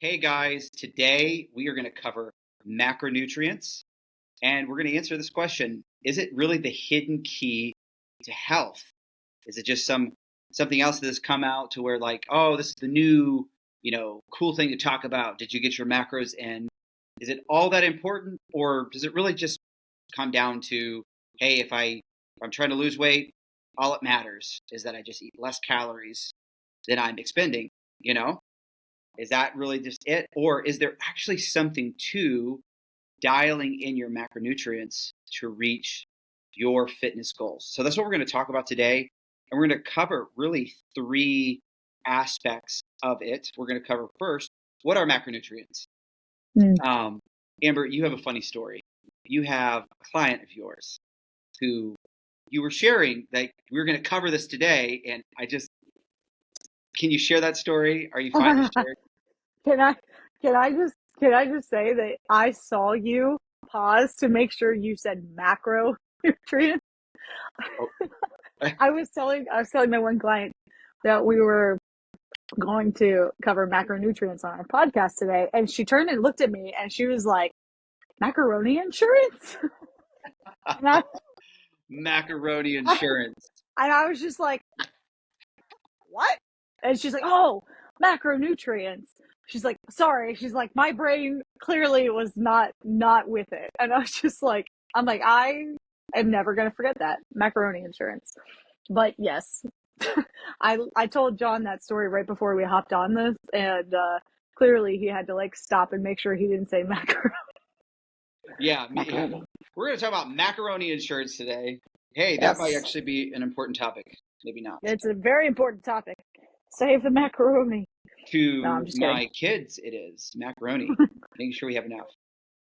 Hey guys, today we are going to cover macronutrients and we're going to answer this question. Is it really the hidden key to health? Is it just something else that has come out to where like, oh, this is the new, cool thing to talk about. Did you get your macros in? Is it all that important or does it really just come down to, hey, if I'm trying to lose weight, all it matters is that I just eat less calories than I'm expending, you know? Is that really just it? Or is there actually something to dialing in your macronutrients to reach your fitness goals? So that's what we're going to talk about today. And we're going to cover really three aspects of it. We're going to cover first, what are macronutrients? Mm. Amber, you have a funny story. You have a client of yours who you were sharing that we were going to cover this today. And can you share that story? Are you fine to share? Can I can I just say that I saw you pause to make sure you said macronutrients. Oh, I was telling my one client that we were going to cover macronutrients on our podcast today, and she turned and looked at me and she was like, "Macaroni insurance?" and I macaroni insurance. and I was just like, "What?" And she's like, "Oh, macronutrients." She's like, "Sorry." She's like, "My brain clearly was not with it." And I was just like, I am never going to forget that. Macaroni insurance. But yes, I told John that story right before we hopped on this, and clearly he had to like stop and make sure he didn't say macaroni. Yeah, Macaroni. we're going to talk about macaroni insurance today. Hey, that might Yes, actually be an important topic. Maybe not. it's a very important topic. Save the macaroni. No, I'm To just kidding. my kids, it is macaroni. Making sure we have enough.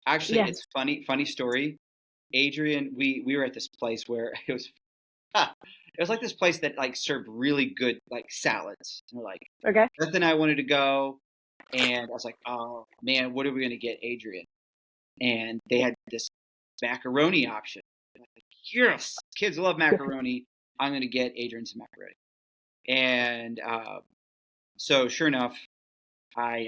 Actually, Yeah. it's funny story. Adrian, we were at this place where it was like this place that like served really good like salads. And we're like, Okay. Beth and I wanted to go, and I was like, oh man, what are we going to get Adrian? And they had this macaroni option. Like, yes, kids love macaroni. I'm going to get Adrian some macaroni. And so, sure enough, I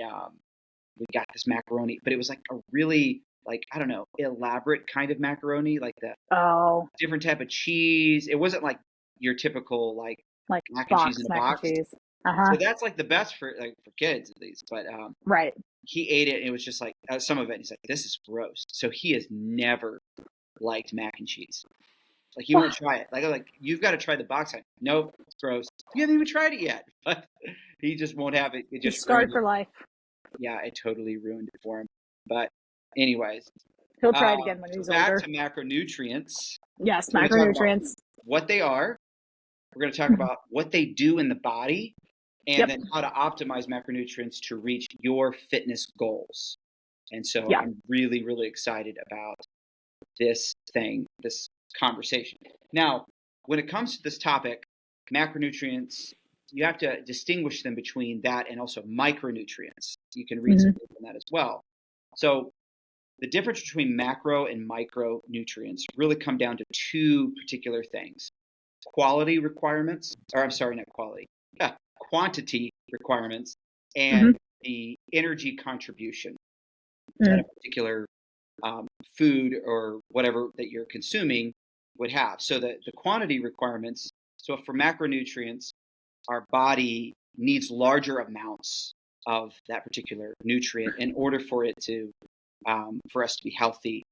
we got this macaroni, but it was like a really like I don't know elaborate kind of macaroni, like the Oh, different type of cheese. It wasn't like your typical like like mac and cheese in box a mac and box. cheese. Uh So huh. that's like the best for like for kids at least. But Right. he ate it and it was just like some of it. And he's like, this is gross. So he has never liked mac and cheese. Like he won't try it. Like I'm like, you've got to try the box. Like, nope, it's gross. You haven't even tried it yet. But he just won't have it. It He's just scarred ruined it. for life. Yeah, it totally ruined it for him. But anyways, He'll try it again when so he's back older. to macronutrients. Yes, We're going to talk about macronutrients. what they are. We're going to talk about what they do in the body, and Yep. then how to optimize macronutrients to reach your fitness goals. And so Yeah. I'm really, really excited about this conversation. Now, when it comes to this topic, macronutrients, you have to distinguish them between that and also micronutrients. You can read Mm-hmm. something on that as well. So the difference between macro and micronutrients really come down to two particular things: quality requirements, or I'm sorry, not quality, quantity requirements, Mm-hmm. and the energy contribution that Mm. a particular food or whatever that you're consuming would have. So the quantity requirements, so for macronutrients, our body needs larger amounts of that particular nutrient in order for it to for us to be healthy.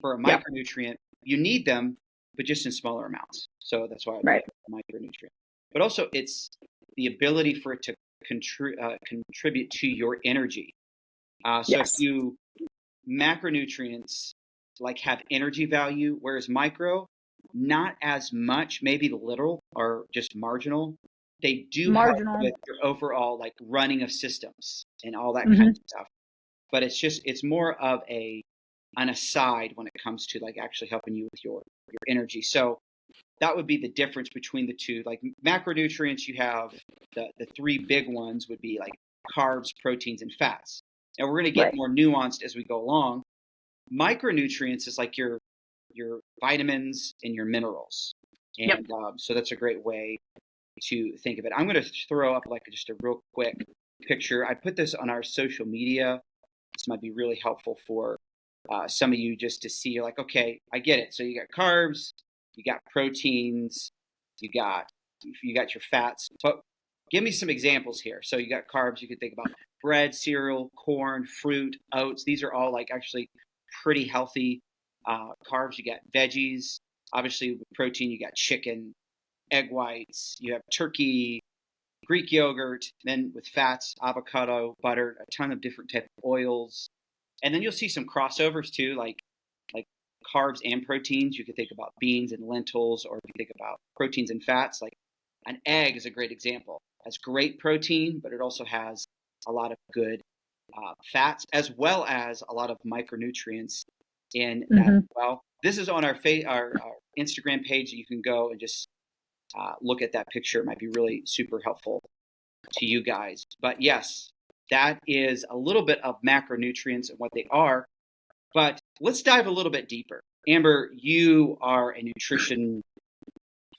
For a Yep. micronutrient, you need them, but just in smaller amounts. So that's why we Right. have a micronutrient. But also, it's the ability for it to contribute to your energy. So if Yes. you macronutrients like have energy value, whereas micro, not as much, maybe little or just marginal. They do help Marginal. with your overall like running of systems and all that kind Mm-hmm. of stuff. But it's more of an aside when it comes to like actually helping you with your energy. So that would be the difference between the two. Like macronutrients, you have the three big ones would be like carbs, proteins, and fats. Now we're going to get Right. more nuanced as we go along. Micronutrients is like your vitamins and your minerals, Yep. and so that's a great way to think of it. I'm going to throw up like just a real quick picture. I put this on our social media. This might be really helpful for some of you just to see. You're like, okay, I get it. So you got carbs, you got proteins, you got your fats. So give me some examples here. So you got carbs. You can think about bread, cereal, corn, fruit, oats. These are all like actually pretty healthy carbs. You got veggies. Obviously, with protein, you got chicken, egg whites. You have turkey, Greek yogurt. Then with fats, avocado, butter, a ton of different type of oils. And then you'll see some crossovers too, like carbs and proteins. You could think about beans and lentils, or if you think about proteins and fats, like an egg is a great example. It has great protein, but it also has a lot of good fats, as well as a lot of micronutrients in that as well. This is on our Instagram page. You can go and just look at that picture. It might be really super helpful to you guys. But yes, that is a little bit of macronutrients and what they are. But let's dive a little bit deeper. Amber, you are a nutrition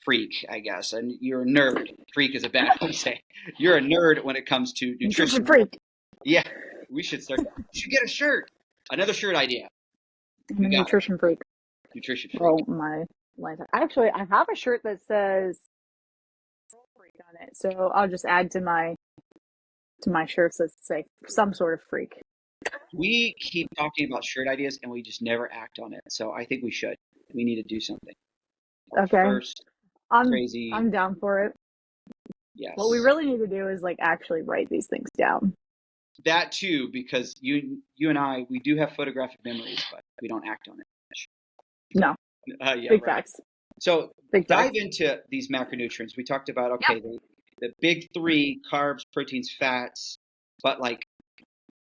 freak, I guess, and you're a nerd. Freak is a bad way to say. You're a nerd when it comes to nutrition. Freak. Yeah, we should start. You should get a shirt. Another shirt idea. I'm a nutrition freak. Nutrition freak. Oh my life! Actually, I have a shirt that says freak on it, so I'll just add to my shirts that say some sort of freak. We keep talking about shirt ideas and we just never act on it. So I think we should. We need to do something. Okay. First, crazy. I'm down for it. Yes. What we really need to do is like actually write these things down. That too, because you and I, we do have photographic memories, but we don't act on it. No. Yeah, Big right. facts. So Big dive facts. into these macronutrients. We talked about, okay, the big three: carbs, proteins, fats, but like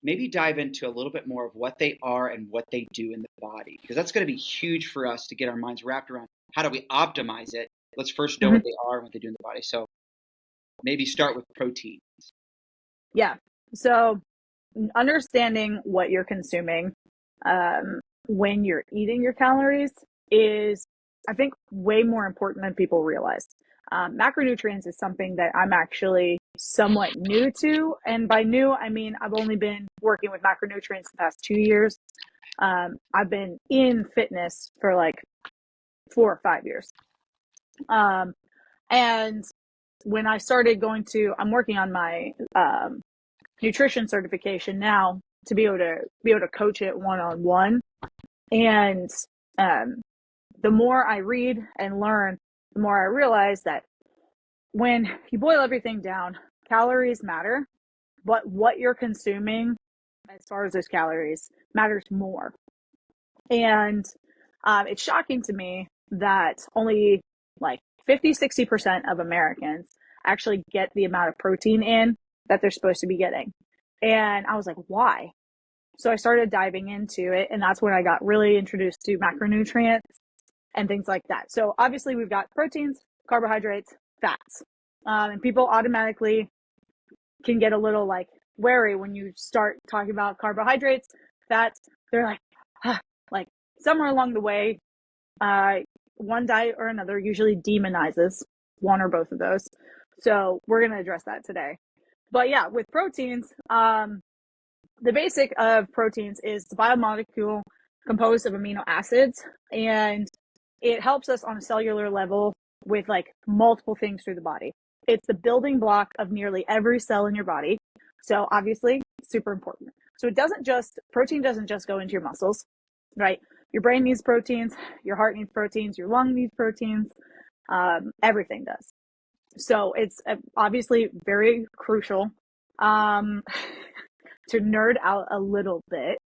maybe dive into a little bit more of what they are and what they do in the body, because that's going to be huge for us to get our minds wrapped around. How do we optimize it? Let's first know what they are and what they do in the body. So maybe start with proteins. Yeah. So understanding what you're consuming when you're eating your calories is, I think, way more important than people realize. Macronutrients is something that I'm actually somewhat new to. And by new, I mean, I've only been working with macronutrients the past 2 years. I've been in fitness for like 4 or 5 years. And when I started I'm working on my nutrition certification now to be able to coach it one-on-one. And the more I read and learn, the more I realize that when you boil everything down, calories matter, but what you're consuming as far as those calories matters more. And it's shocking to me that only like 50-60% of Americans actually get the amount of protein in that they're supposed to be getting. And I was like, why? So I started diving into it, and that's when I got really introduced to macronutrients and things like that. So obviously we've got proteins, carbohydrates, fats. And people automatically can get a little like wary when you start talking about carbohydrates, fats. They're like, like somewhere along the way, one diet or another usually demonizes one or both of those. So we're going to address that today. But yeah, with proteins, the basic of proteins is the biomolecule composed of amino acids, and it helps us on a cellular level with like multiple things through the body. It's the building block of nearly every cell in your body. So obviously super important. So protein doesn't just go into your muscles, right? Your brain needs proteins, your heart needs proteins, your lung needs proteins, everything does. So it's obviously very crucial to nerd out a little bit.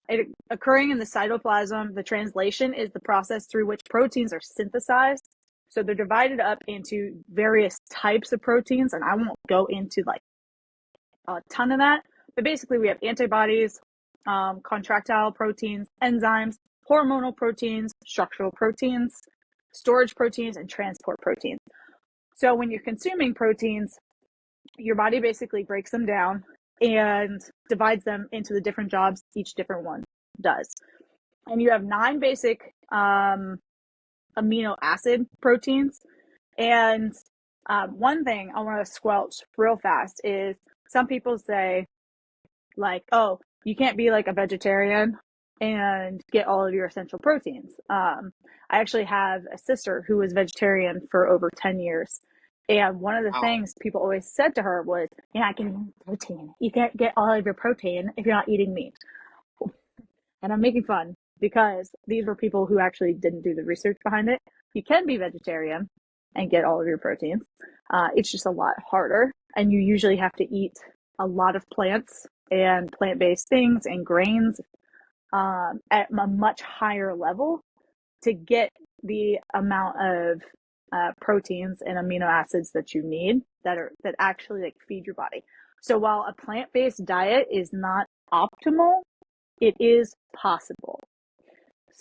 It occurring in the cytoplasm, the translation is the process through which proteins are synthesized. So they're divided up into various types of proteins, and I won't go into like a ton of that. But basically, we have antibodies, contractile proteins, enzymes, hormonal proteins, structural proteins, storage proteins, and transport proteins. So when you're consuming proteins, your body basically breaks them down and divides them into the different jobs each different one does. And you have 9 basic amino acid proteins. And one thing I want to squelch real fast is some people say like, oh, you can't be like a vegetarian and get all of your essential proteins. I actually have a sister who was vegetarian for over 10 years. And one of the Wow. things people always said to her was, you're not getting protein. You can't get all of your protein if you're not eating meat. And I'm making fun because these were people who actually didn't do the research behind it. You can be vegetarian and get all of your proteins. It's just a lot harder. And you usually have to eat a lot of plants and plant-based things and grains at a much higher level to get the amount of proteins and amino acids that you need that actually like feed your body. So while a plant-based diet is not optimal, it is possible.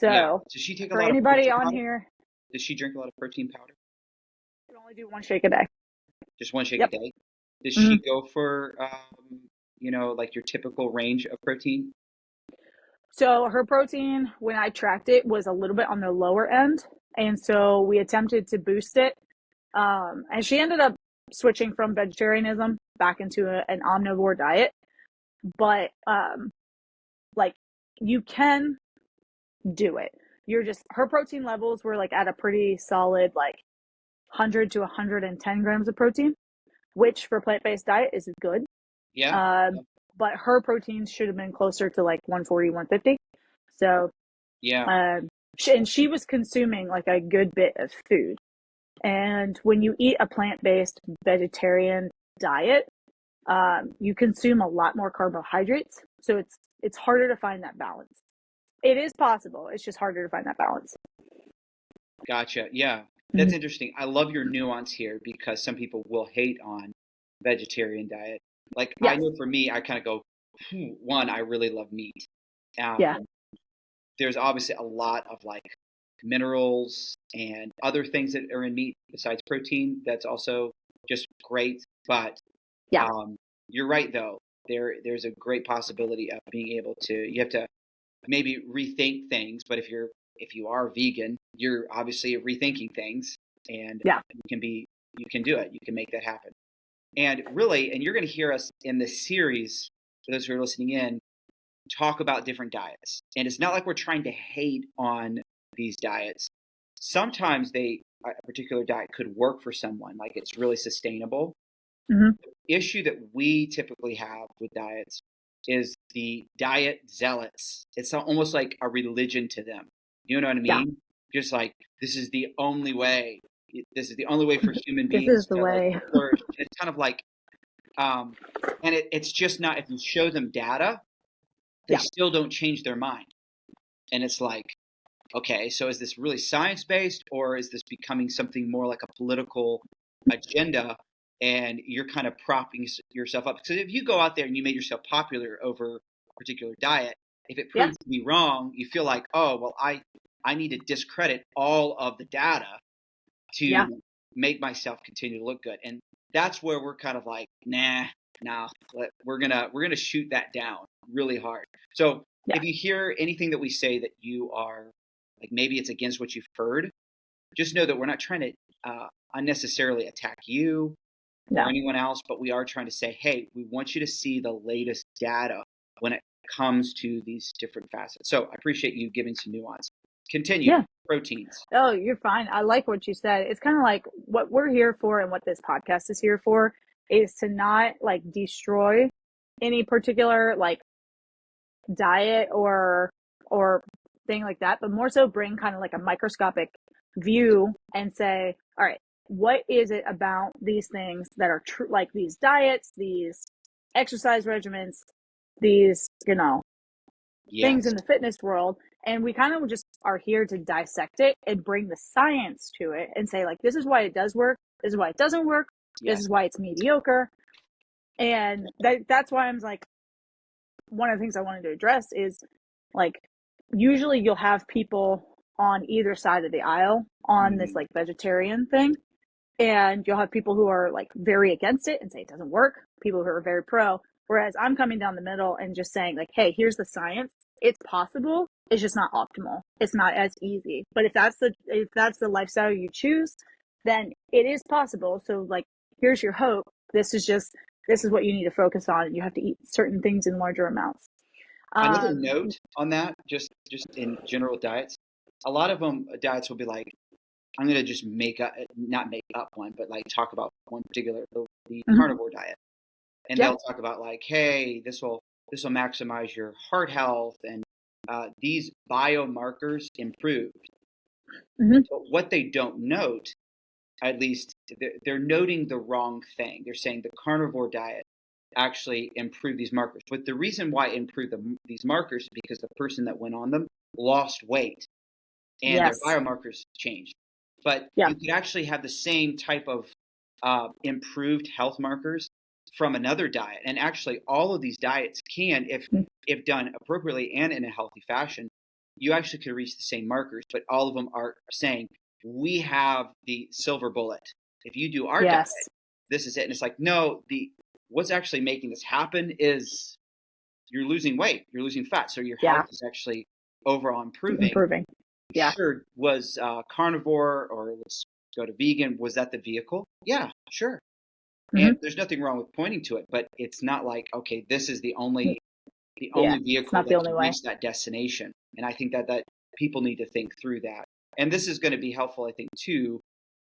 Yeah. So Does she take a for lot of anybody protein on powder? here, Does she drink a lot of protein powder? you can only do one shake a day. Just one shake a Yep. day? Does Mm-hmm. she go for, like your typical range of protein? So her protein, when I tracked it, was a little bit on the lower end. And so we attempted to boost it. And she ended up switching from vegetarianism back into an omnivore diet. But like you can do it. Her protein levels were like at a pretty solid like 100 to 110 grams of protein, which for plant-based diet is good. Yeah. But her proteins should have been closer to like 140, 150. So, Yeah. and she was consuming like a good bit of food. And when you eat a plant-based vegetarian diet, you consume a lot more carbohydrates. So it's harder to find that balance. It is possible. It's just harder to find that balance. Gotcha. Yeah. Mm-hmm. That's interesting. I love your nuance here because some people will hate on vegetarian diet. Like I Yes. know for me, I kind of go, one, I really love meat. Yeah. There's obviously a lot of like minerals and other things that are in meat besides protein. That's also just great. But Yeah. you're right though. There's a great possibility of being able to. You have to maybe rethink things. But if you are vegan, you're obviously rethinking things, and Yeah. you can do it. You can make that happen. And really, and you're going to hear us in this series, for those who are listening in, talk about different diets. And it's not like we're trying to hate on these diets. Sometimes a particular diet could work for someone, like it's really sustainable. Mm-hmm. The issue that we typically have with diets is the diet zealots. It's almost like a religion to them. You know what I mean? Yeah. Just like this is the only way. This is the only way for human This beings is the to like way. flourish. And it's kind of like, and it's just not. If you show them data, they still don't change their mind. And it's like, okay, so is this really science based, or is this becoming something more like a political agenda? And you're kind of propping yourself up. Because if you go out there and you make yourself popular over a particular diet, if it proves to be wrong, you feel like, oh, well, I need to discredit all of the data to make myself continue to look good. And that's where we're kind of like, nah, we're gonna shoot that down really hard. So if you hear anything that we say that you are like maybe it's against what you've heard, just know that we're not trying to unnecessarily attack you or anyone else, but we are trying to say, hey, we want you to see the latest data when it comes to these different facets. So I appreciate you giving some nuance. Continue. Yeah. Proteins. Oh, you're fine. I like what you said. It's kind of like what we're here for and what this podcast is here for is to not like destroy any particular like diet or thing like that, but more so bring kind of like a microscopic view and say, all right, what is it about these things that are true, like these diets, these exercise regimens, these, things in the fitness world. And we kind of just are here to dissect it and bring the science to it and say, like, this is why it does work. This is why it doesn't work. This is why it's mediocre. And that's why I'm like, one of the things I wanted to address is like, usually you'll have people on either side of the aisle on this like vegetarian thing. And you'll have people who are like very against it and say it doesn't work. People who are very pro. Whereas I'm coming down the middle and just saying like, hey, here's the science. It's possible. It's just not optimal. It's not as easy. But if that's the lifestyle you choose, then it is possible. So like, here's your hope. This is just this is what you need to focus on. You have to eat certain things in larger amounts. Another Um, note on that, just in general diets, a lot of them diets will be like, I'm going to just not make up one, but like talk about one particular, the mhm. carnivore diet. And Yeah. they'll talk about like, hey, this will maximize your heart health and these biomarkers improved. Hmm. But what they don't note, at least they're noting the wrong thing. They're saying the carnivore diet actually improved these markers. But the reason why it improved these markers is because the person that went on them lost weight and their Yes. biomarkers changed. But Yeah. you could actually have the same type of improved health markers from another diet. And actually, all of these diets can, if done appropriately and in a healthy fashion, you actually could reach the same markers. But all of them are saying we have the silver bullet. If you do our diet, Yes. this is it. And it's like, no, the what's actually making this happen is you're losing weight, you're losing fat, so your Yeah. health is actually overall improving. Improving. Yeah. Sure, was carnivore or let's go to vegan, was that the vehicle? Yeah, sure. And Hmm. there's nothing wrong with pointing to it, but it's not like, okay, this is the only Yeah. It's vehicle not the that only can way. reach that destination. And I think that people need to think through that. And this is going to be helpful, I think, too,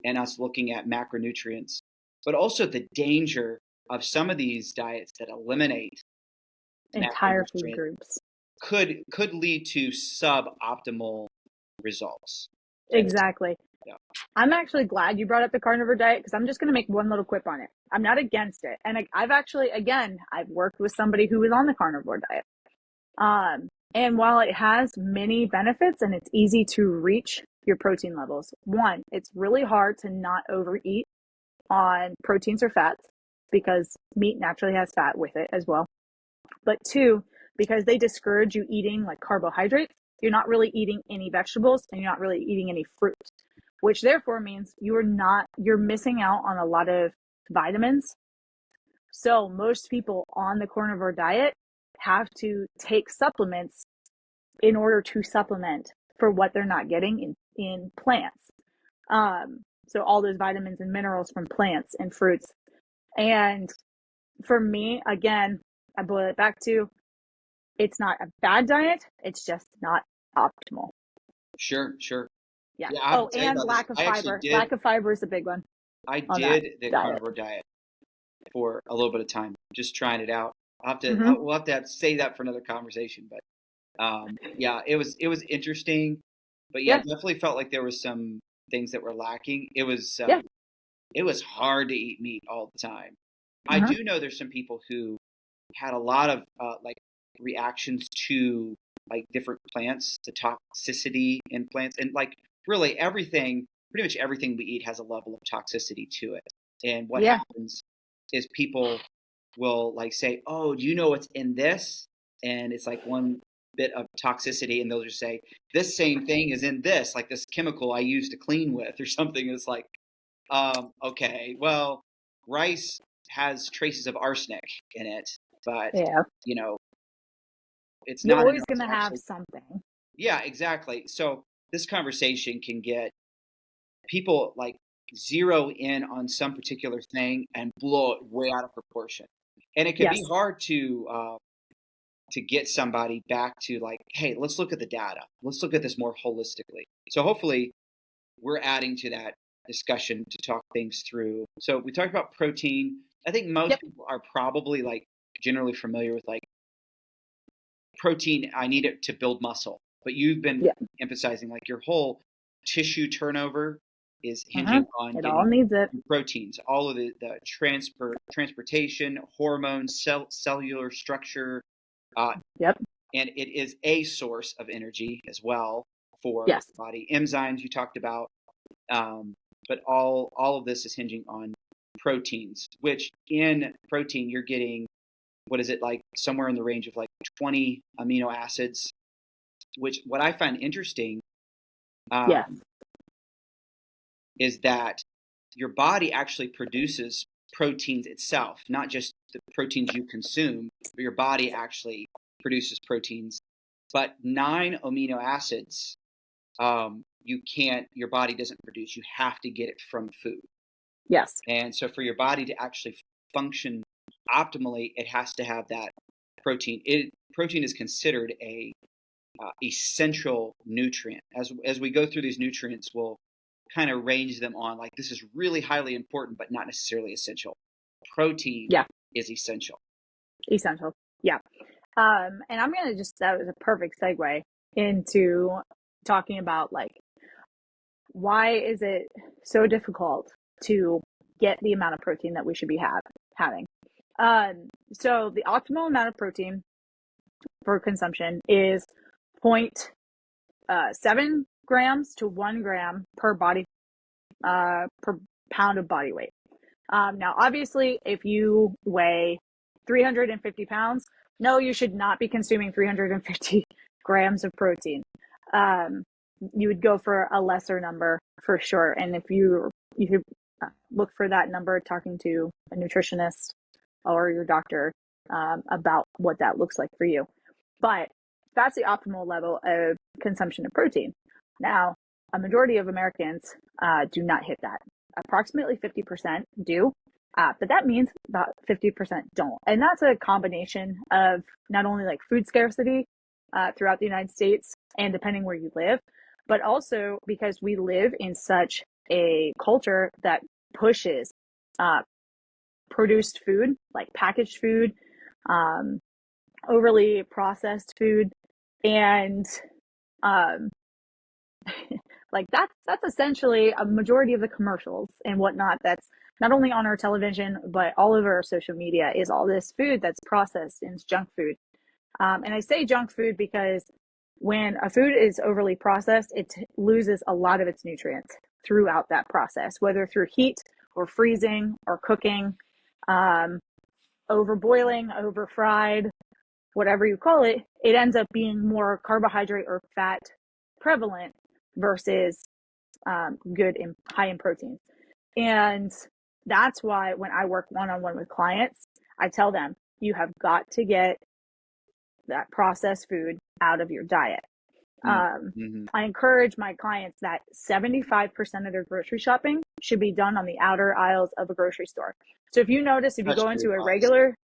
in us looking at macronutrients, but also the danger of some of these diets that eliminate Entire food macronutrients groups. could lead to suboptimal results. And Exactly. yeah, I'm actually glad you brought up the carnivore diet because I'm just going to make one little quip on it. I'm not against it. And I've actually, again, I've worked with somebody who was on the carnivore diet. And while it has many benefits and it's easy to reach your protein levels, one, it's really hard to not overeat on proteins or fats because meat naturally has fat with it as well. But two, because they discourage you eating like carbohydrates, you're not really eating any vegetables and you're not really eating any fruit, which therefore means you're missing out on a lot of vitamins. So most people on the carnivore diet have to take supplements in order to supplement for what they're not getting in plants. So all those vitamins and minerals from plants and fruits. And for me, again, I boil it back to it's not a bad diet. It's just not optimal. sure, sure. Yeah. Yeah, I have Oh, to tell you and about this. lack of I actually fiber. did Lack of fiber is a big one I on that did the diet. carnivore diet for a little bit of time, just trying it out. Mm-hmm. We'll have to say that for another conversation, but yeah, it was interesting, but yeah, Yeah. definitely felt like there was some things that were lacking. Yeah. It was hard to eat meat all the time. I Mm-hmm. do know there's some people who had a lot of like reactions to like different plants, the toxicity in plants, and like really pretty much everything we eat has a level of toxicity to it. And what Yeah. happens is people will like say, "Oh, do you know what's in this?" And it's like one bit of toxicity, and they'll just say, "This same thing is in this, like this chemical I use to clean with, or something." It's like, okay, well, rice has traces of arsenic in it, but Yeah. you know, it's You're not always enough going to to have actually. something. Yeah, exactly. So this conversation can get people like zero in on some particular thing and blow it way out of proportion, and it can be Yes. hard to get somebody back to like, hey, let's look at the data. Let's look at this more holistically. So hopefully we're adding to that discussion to talk things through. So we talked about protein. I think most Yep. people are probably like generally familiar with like protein. I need it to build muscle, but you've been Yeah. emphasizing like your whole tissue turnover is Mm-hmm. hinging on It all getting needs it. proteins, all of the transportation, hormones, cellular structure, uh, Yep. and it is a source of energy as well for Yes. the body. Enzymes you talked about, but all of this is hinging on proteins. Which in protein you're getting what is it like somewhere in the range of like 20 amino acids. Which what I find interesting Yes. um, is that your body actually produces proteins itself, not just the proteins you consume, but your body actually produces proteins. But 9 amino acids, your body doesn't produce. You have to get it from food. Yes. And so for your body to actually function optimally, it has to have that protein. Protein is considered a essential nutrient. As we go through these nutrients, we'll kind of range them on like this is really highly important, but not necessarily essential. Protein is essential. Essential. Yeah. And I'm going to that was a perfect segue into talking about like, why is it so difficult to get the amount of protein that we should be having? So the optimal amount of protein for consumption is 0.7 grams to 1 gram per pound of body weight. Now, obviously, if you weigh 350 pounds, no, you should not be consuming 350 grams of protein. You would go for a lesser number for sure. And if you could look for that number, talking to a nutritionist or your doctor about what that looks like for you. But that's the optimal level of consumption of protein. Now, a majority of Americans do not hit that. Approximately 50% do, but that means about 50% don't. And that's a combination of not only like food scarcity throughout the United States and depending where you live, but also because we live in such a culture that pushes produced food, like packaged food, overly processed food, and like that's essentially a majority of the commercials and whatnot that's not only on our television but all over our social media is all this food that's processed and it's junk food. And I say junk food because when a food is overly processed, it loses a lot of its nutrients throughout that process, whether through heat or freezing or cooking, over boiling, over fried, whatever you call it, it ends up being more carbohydrate or fat prevalent versus good and high in protein. And that's why when I work one-on-one with clients, I tell them, you have got to get that processed food out of your diet. I encourage my clients that 75% of their grocery shopping should be done on the outer aisles of a grocery store. So if you notice, if you go into a regular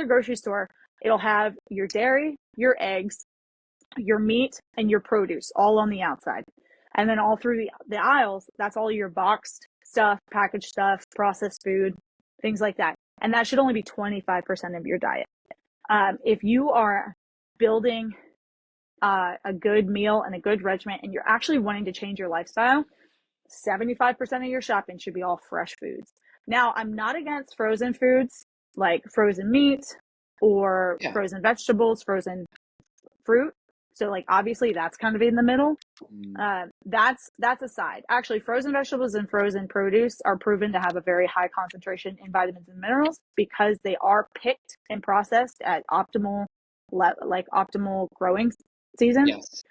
grocery store, it'll have your dairy, your eggs, your meat, and your produce all on the outside. And then all through the aisles, that's all your boxed stuff, packaged stuff, processed food, things like that. And that should only be 25% of your diet. If you are building a good meal and a good regimen and you're actually wanting to change your lifestyle, 75% of your shopping should be all fresh foods. Now, I'm not against frozen foods like frozen meat or frozen vegetables, frozen fruit. So like obviously that's kind of in the middle. That's aside. Actually, frozen vegetables and frozen produce are proven to have a very high concentration in vitamins and minerals because they are picked and processed at optimal growing season. Yes.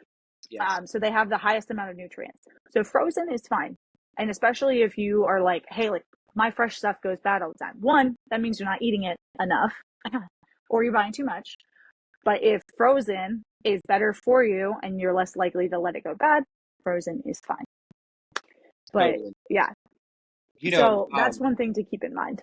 So they have the highest amount of nutrients. So frozen is fine. And especially if you are like, hey, like my fresh stuff goes bad all the time. One, that means you're not eating it enough or you're buying too much. But if frozen is better for you and you're less likely to let it go bad, frozen is fine. But yeah, so that's one thing to keep in mind.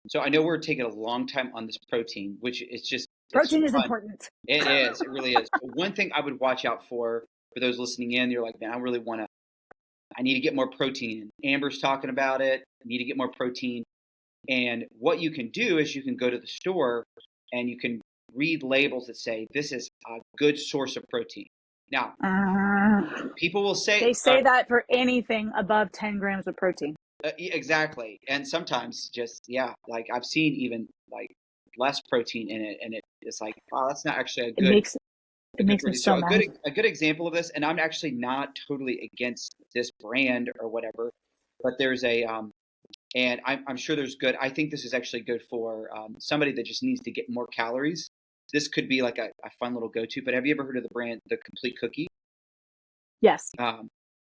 So I know we're taking a long time on this protein, which is just protein is important. It is. It really is. One thing I would watch out for those listening in, you're like, man, I need to get more protein. Amber's talking about it. I need to get more protein. And what you can do is you can go to the store and you can read labels that say this is a good source of protein. Now, people will say they say that for anything above 10 grams of protein. Exactly. And sometimes just like I've seen even like less protein in it, and it's like, wow, that's not actually a good. It makes me so mad. A good example of this, and I'm actually not totally against this brand or whatever, but there's a and I'm sure there's good. I think this is actually good for somebody that just needs to get more calories. This could be like a fun little go-to. But have you ever heard of the brand, The Complete Cookie? Yes.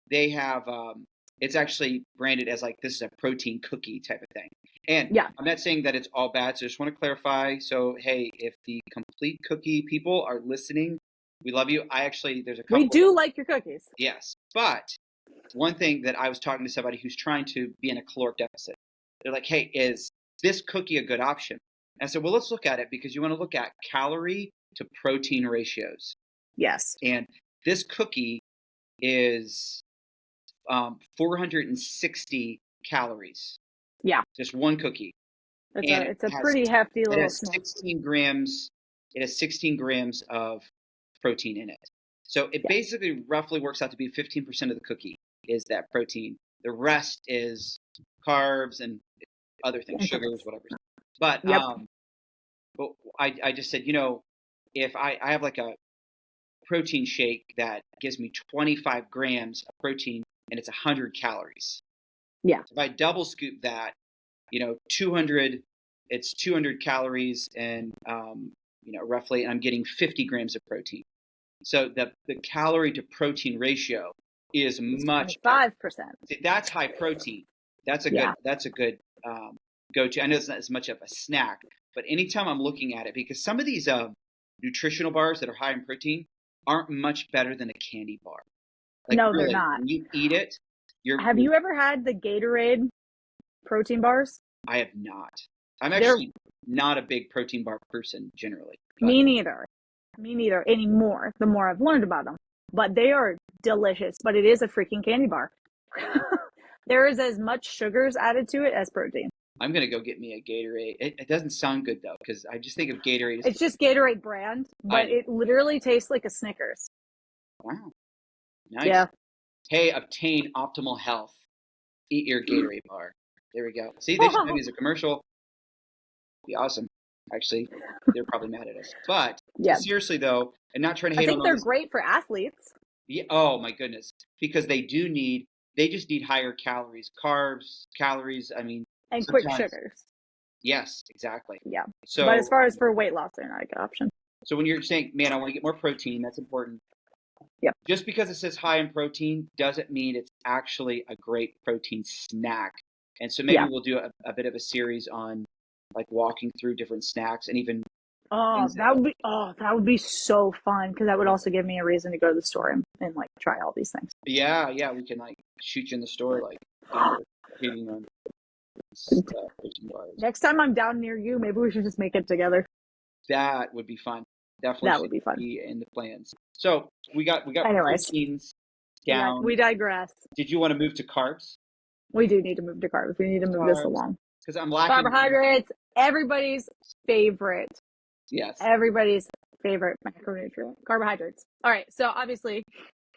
They have. It's actually branded as like this is a protein cookie type of thing. And I'm not saying that it's all bad. So I just want to clarify. So hey, if the Complete Cookie people are listening, we love you. There's a couple. We do like your cookies. Yes, but one thing that I was talking to somebody who's trying to be in a caloric deficit. They're like, hey, is this cookie a good option? And so, well, let's look at it because you want to look at calorie to protein ratios. Yes. And this cookie is 460 calories. Yeah. Just one cookie. And It's a pretty hefty little snack. 16 grams. It has 16 grams of protein in it. So it basically roughly works out to be 15% of the cookie is that protein. The rest is carbs and other things, sugars, whatever. But but I just said, if I have like a protein shake that gives me 25 grams of protein and it's 100 calories. Yeah. If I double scoop that, 200, it's 200 calories and, roughly, and I'm getting 50 grams of protein. So the calorie to protein ratio is much 5%. That's high protein. That's a good go-to. I know it's not as much of a snack, but anytime I'm looking at it, because some of these nutritional bars that are high in protein aren't much better than a candy bar. Like, no, really, they're not. when you eat it, Have you ever had the Gatorade protein bars? I have not. I'm actually not a big protein bar person generally. But. Me neither anymore, the more I've learned about them. But they are delicious, but it is a freaking candy bar. There is as much sugars added to it as protein. I'm going to go get me a Gatorade. It doesn't sound good, though, because I just think of Gatorade. It's just Gatorade brand, but it literally tastes like a Snickers. Wow. Nice. Yeah. Hey, obtain optimal health. Eat your Gatorade bar. There we go. See, they should maybe as a commercial. Be awesome. Actually, they're probably mad at us. But seriously, though, and not trying to hate on I think they're great for athletes. Yeah. Oh, my goodness. Because they just need higher calories, calories, and quick sugars. Yes, exactly. Yeah. So, but as far as for weight loss, they're not a good option. So when you're saying, man, I want to get more protein, that's important. Yep. Just because it says high in protein doesn't mean it's actually a great protein snack. And so maybe we'll do a bit of a series on like walking through different snacks and even. That would be so fun because that would also give me a reason to go to the store and like try all these things. Yeah, we can like shoot you in the store like eating on protein bars. Next time I'm down near you, maybe we should just make it together. That would be fun. Definitely, that would be fun. Be in the plans. So we got Anyways, proteins down. We digress. Did you want to move to carbs? We do need to move to carbs. We need to move this along because I'm lacking carbohydrates. Everybody's favorite. Yes. Everybody's favorite macronutrient, carbohydrates. All right. So obviously,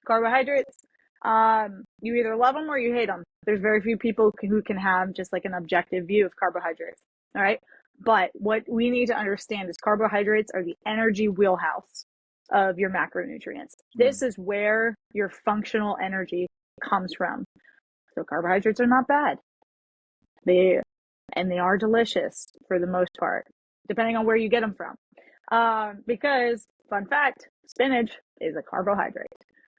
carbohydrates. You either love them or you hate them. There's very few people who can have just like an objective view of carbohydrates. All right. But what we need to understand is carbohydrates are the energy wheelhouse of your macronutrients. This is where your functional energy comes from. So carbohydrates are not bad. They are delicious for the most part, depending on where you get them from. Because, fun fact, spinach is a carbohydrate.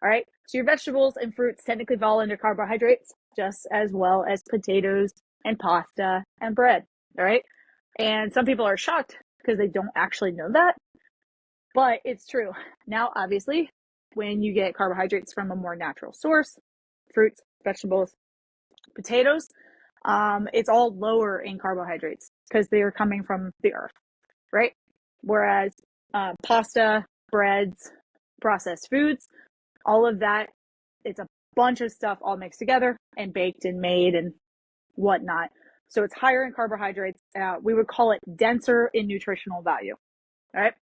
All right. So your vegetables and fruits technically fall into carbohydrates just as well as potatoes and pasta and bread. All right. And some people are shocked because they don't actually know that, but it's true. Now, obviously, when you get carbohydrates from a more natural source, fruits, vegetables, potatoes, it's all lower in carbohydrates because they are coming from the earth, right? Whereas pasta, breads, processed foods, all of that, it's a bunch of stuff all mixed together and baked and made and whatnot. So it's higher in carbohydrates. We would call it denser in nutritional value. All right.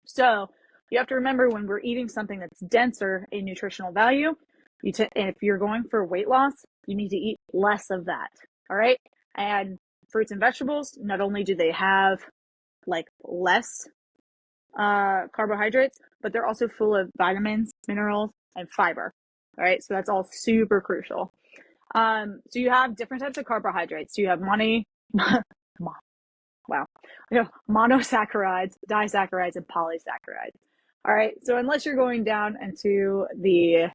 So you have to remember when we're eating something that's denser in nutritional value, and if you're going for weight loss, you need to eat less of that. All right. And fruits and vegetables, not only do they have like less carbohydrates, but they're also full of vitamins, minerals, and fiber. All right. So that's all super crucial. So you have different types of carbohydrates. So you have monosaccharides, disaccharides, and polysaccharides. All right. So unless you're going down into the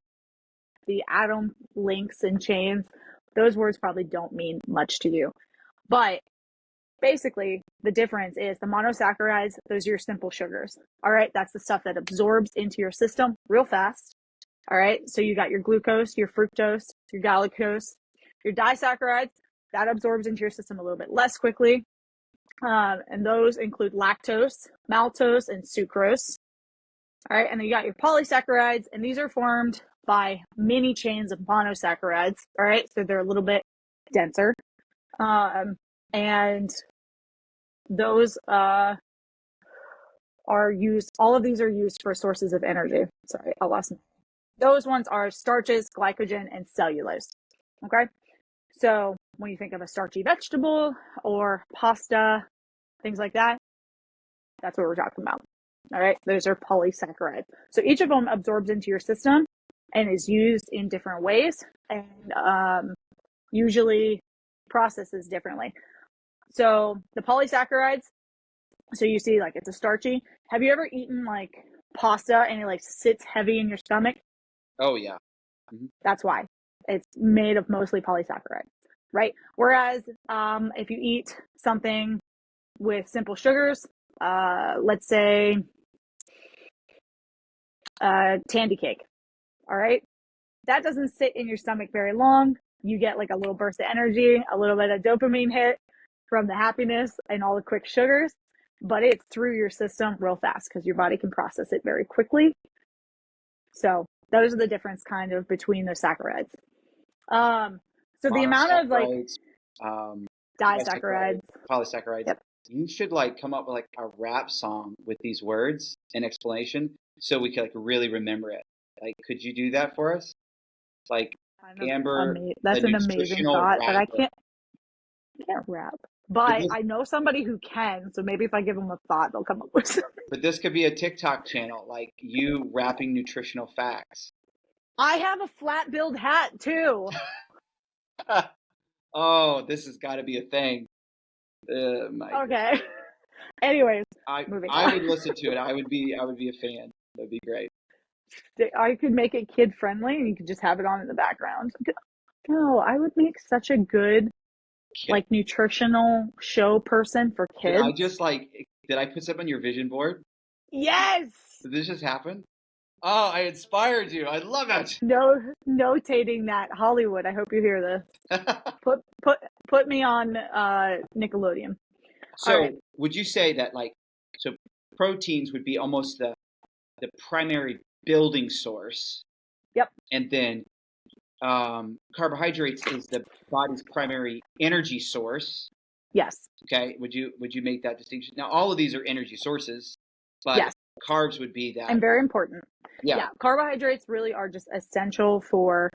atom links and chains, those words probably don't mean much to you. But basically, the difference is the monosaccharides, those are your simple sugars. All right. That's the stuff that absorbs into your system real fast. All right. So you got your glucose, your fructose, your galactose, your disaccharides, that absorbs into your system a little bit less quickly. And those include lactose, maltose, and sucrose. All right, and then you got your polysaccharides, and these are formed by many chains of monosaccharides. All right, so they're a little bit denser. And those are used, all of these are used for sources of energy. Sorry, I lost. Those ones are starches, glycogen, and cellulose. Okay, so when you think of a starchy vegetable or pasta, things like that, that's what we're talking about. All right, those are polysaccharides. So each of them absorbs into your system and is used in different ways, and usually processes differently. So the polysaccharides, so you see like it's a starchy. Have you ever eaten like pasta and it like sits heavy in your stomach? Oh, yeah. Mm-hmm. That's why. It's made of mostly polysaccharides, right? Whereas if you eat something with simple sugars, let's say tandy cake, all right? That doesn't sit in your stomach very long. You get like a little burst of energy, a little bit of dopamine hit from the happiness and all the quick sugars, but it's through your system real fast because your body can process it very quickly. So those are the difference kind of between those saccharides. So the amount of like Monosaccharides, um, disaccharides, polysaccharides. yep. You should like come up with like a rap song with these words and explanation so we could like really remember it. Like, could you do that for us? Like Kind of Amber, the that's an amazing nutritional thought, but I rapper. can't rap. But But this, I know somebody who can, so maybe if I give them a thought, they'll come up with something. but this could be a TikTok channel, like you rapping nutritional facts. I have a flat billed hat too. Oh, this has got to be a thing. My Okay. Anyways, moving I on. would listen to it. I would be a fan. That'd be great. I could make it kid friendly and you could just have it on in the background. No, I would make such a good Kid, like nutritional show person for did I kids. just like did I put something on your vision board? Yes. Did this just happen? Oh, I inspired you. I love it. No, notating that Hollywood. I hope you hear this. Put me on Nickelodeon. All right. So, would you say that like so proteins would be almost the primary building source, Yep. and then carbohydrates is the body's primary energy source? Yes. Okay, would you make that distinction? Now, all of these are energy sources, but Yes. carbs would be that. And very important. Yeah. Yeah. Carbohydrates really are just essential for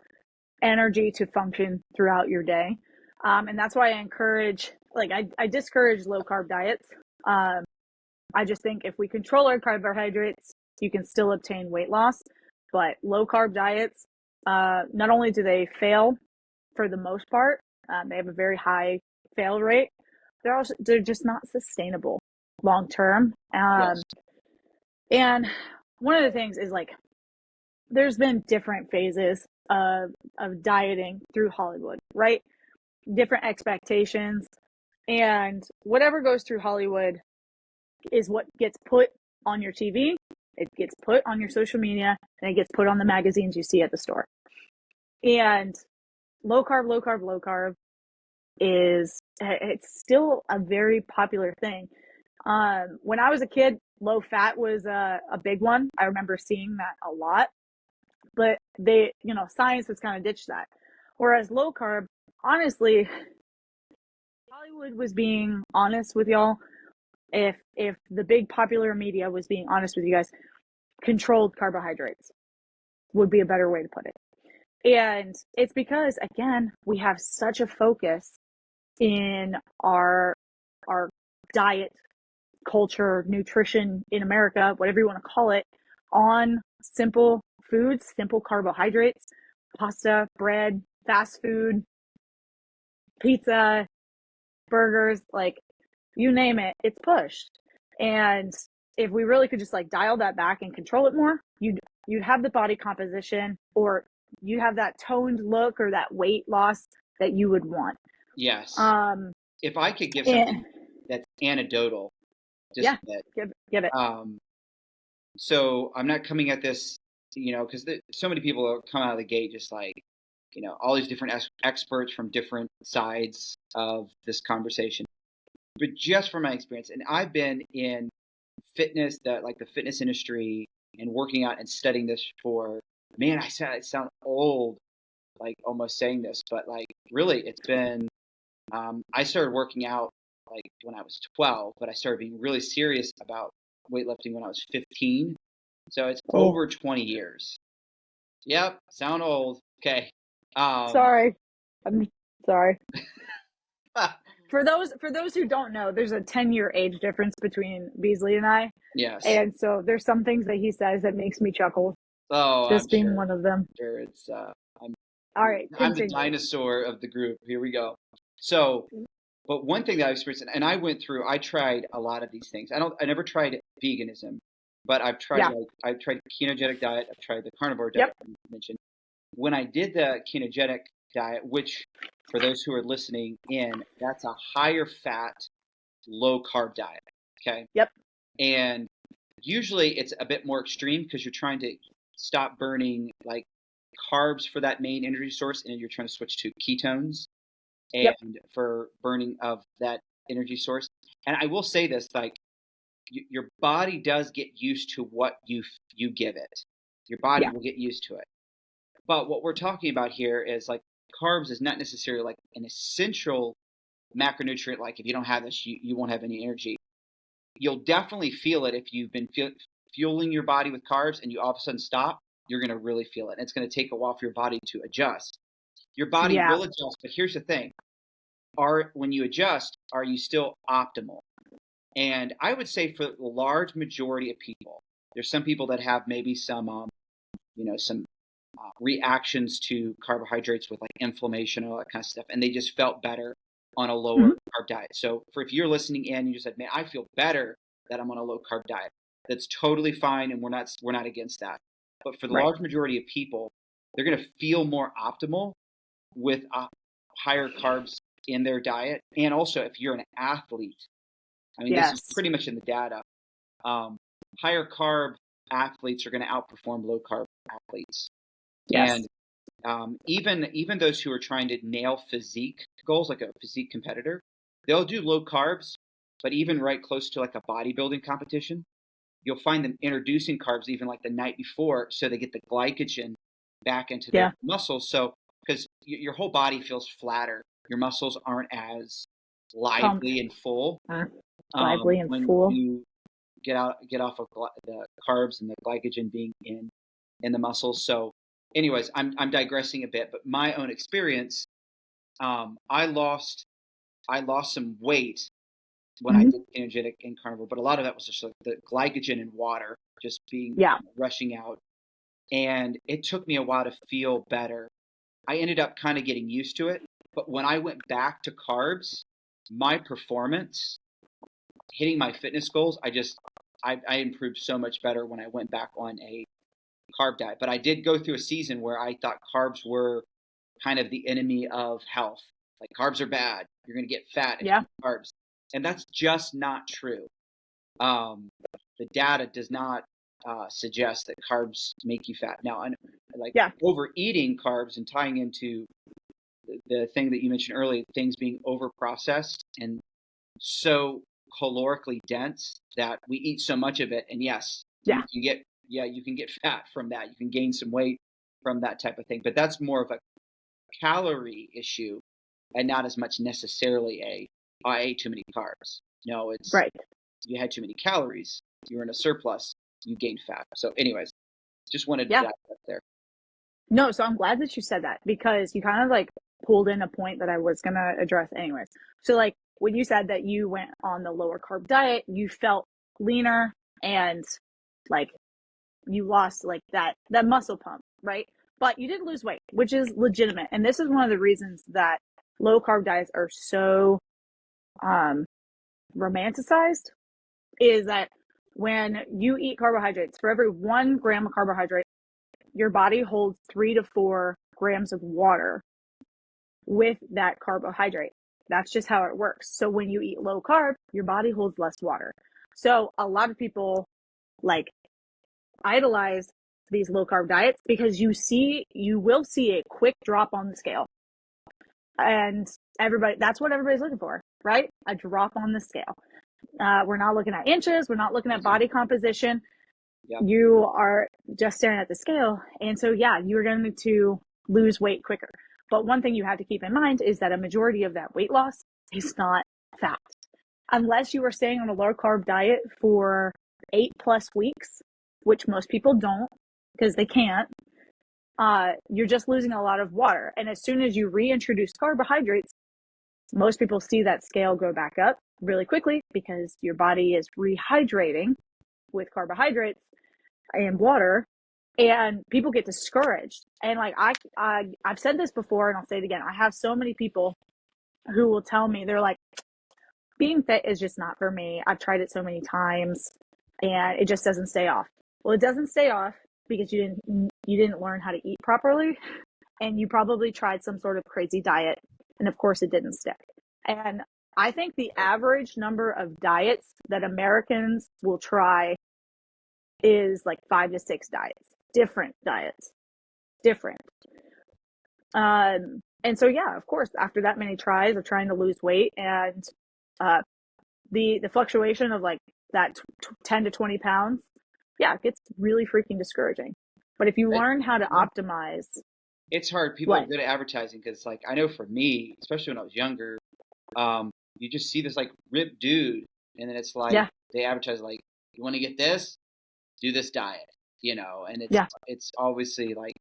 energy to function throughout your day. And that's why I encourage, like, I discourage low carb diets. I just think if we control our carbohydrates, you can still obtain weight loss. But low carb diets, not only do they fail for the most part, they have a very high fail rate. They're just not sustainable long term. Yes. And one of the things is like there's been different phases of dieting through Hollywood, right? Different expectations, and whatever goes through Hollywood is what gets put on your TV, it gets put on your social media, and it gets put on the magazines you see at the store. And low carb, low carb, low carb it's still a very popular thing. When I was a kid, low fat was a big one. I remember seeing that a lot, but science has kind of ditched that. Whereas low carb, honestly, Hollywood was being honest with y'all. If the big popular media was being honest with you guys, controlled carbohydrates would be a better way to put it. And it's because, again, we have such a focus in our diet culture, nutrition in America, whatever you want to call it, on simple foods, simple carbohydrates, pasta, bread, fast food, pizza, burgers, like you name it, it's pushed. And if we really could just like dial that back and control it more, you'd have the body composition, or you have that toned look or that weight loss that you would want. Yes. If I could give And something that's anecdotal, just yeah, a bit. give it. So I'm not coming at this, because so many people come out of the gate just like, all these different experts from different sides of this conversation. but just from my experience, and I've been in fitness, the fitness industry, and working out and studying this for, man, I sound old, like almost saying this, but like really, it's been. I started working out like when I was 12, but I started being really serious about weightlifting when I was 15. So it's Oh, over 20 years. Yep, sound old. Okay. Um, sorry. I'm sorry. For those who don't know, there's a 10-year age difference between Beasley and I. yes. And so there's some things that he says that makes me chuckle, Oh, I'm this being sure. one of them. Sure. It's I'm All right, I'm the continue. dinosaur of the group. Here we go. So, but one thing that I've experienced, and I tried a lot of these things. I never tried veganism, but Yeah. I've tried ketogenic diet. I've tried the carnivore Yep. diet you mentioned. When I did the ketogenic diet, which for those who are listening in, that's a higher fat, low carb diet. Okay. Yep. And usually it's a bit more extreme because you're trying to stop burning like carbs for that main energy source and you're trying to switch to ketones Yep. and for burning of that energy source. And I will say this, like your body does get used to what you give it. Your body Yeah. will get used to it. But what we're talking about here is like carbs is not necessarily like an essential macronutrient. Like if you don't have this, you won't have any energy. You'll definitely feel it if you've been fueling your body with carbs and you all of a sudden stop. You're going to really feel it. And it's going to take a while for your body to adjust. Your body Yeah. will adjust, but here's the thing: when you adjust, are you still optimal? And I would say for the large majority of people, there's some people that have maybe some reactions to carbohydrates with like inflammation and all that kind of stuff, and they just felt better on a lower Hmm. carb diet. So if you're listening in, you just said, "Man, I feel better that I'm on a low carb diet." That's totally fine, and we're not against that. But for the Right. large majority of people, they're going to feel more optimal with higher carbs in their diet, and also if you're an athlete. I mean, this is Yes. pretty much in the data. Um, Higher carb athletes are going to outperform low carb athletes. And Yes. even those who are trying to nail physique goals, like a physique competitor, they'll do low carbs, but even right close to like a bodybuilding competition, you'll find them introducing carbs even like the night before, so they get the glycogen back into their Yeah. muscles. So because your whole body feels flatter, your muscles aren't as Pumped. lively and full Uh, lively and when full. you get off of the carbs and the glycogen being in the muscles. So, anyways, I'm digressing a bit, but my own experience, I lost some weight when I Hmm. did ketogenic and carnivore, but a lot of that was just like the glycogen in water just being Yeah. rushing out, and it took me a while to feel better. I ended up kind of getting used to it, but when I went back to carbs, my performance hitting my fitness goals, I improved so much better when I went back on a carb diet. But I did go through a season where I thought carbs were kind of the enemy of health. Like carbs are bad. You're going to get fat if you Yeah. eat carbs, and that's just not true. Um, the data does not suggest that carbs make you fat. Now, like Yeah. overeating carbs and tying into the thing that you mentioned earlier, things being over processed and so calorically dense that we eat so much of it. And yes, Yeah. you can get fat from that. You can gain some weight from that type of thing. But that's more of a calorie issue and not as much necessarily I ate too many carbs. No, it's Right. you had too many calories. You were in a surplus. You gained fat. So, anyways, just wanted to Yeah. dive up there. No, so I'm glad that you said that because you kind of like pulled in a point that I was going to address anyways. So like when you said that you went on the lower carb diet, you felt leaner and like you lost like that muscle pump, right? But you didn't lose weight, which is legitimate. And this is one of the reasons that low carb diets are so um romanticized is that when you eat carbohydrates, for every 1 gram of carbohydrate, your body holds 3 to 4 grams of water with that carbohydrate. That's just how it works. So when you eat low carb, your body holds less water. So a lot of people like idolize these low carb diets because you will see a quick drop on the scale. And that's what everybody's looking for. right? A drop on the scale. We're not looking at inches. We're not looking at body composition. Yep. You are just staring at the scale. And so, yeah, you're going to lose weight quicker. But one thing you have to keep in mind is that a majority of that weight loss is not fat. Unless you are staying on a low carb diet for 8+ weeks, which most people don't because they can't, you're just losing a lot of water. And as soon as you reintroduce carbohydrates, most people see that scale go back up really quickly because your body is rehydrating with carbohydrates and water, and people get discouraged. And like I've said this before, and I'll say it again. I have so many people who will tell me, they're like, being fit is just not for me. I've tried it so many times, and it just doesn't stay off. Well, it doesn't stay off because you didn't learn how to eat properly, and you probably tried some sort of crazy diet, and of course it didn't stick. And I think the average number of diets that Americans will try is like 5 to 6 diets, different. And so, yeah, of course, after that many tries of trying to lose weight, and the fluctuation of like that 10 to 20 pounds, yeah, it gets really freaking discouraging. But if you learn how to optimize, it's hard. People are good at advertising because, like, I know for me, especially when I was younger, you just see this like ripped dude, and then it's like they advertise like, you want to get this, do this diet, and it's obviously like,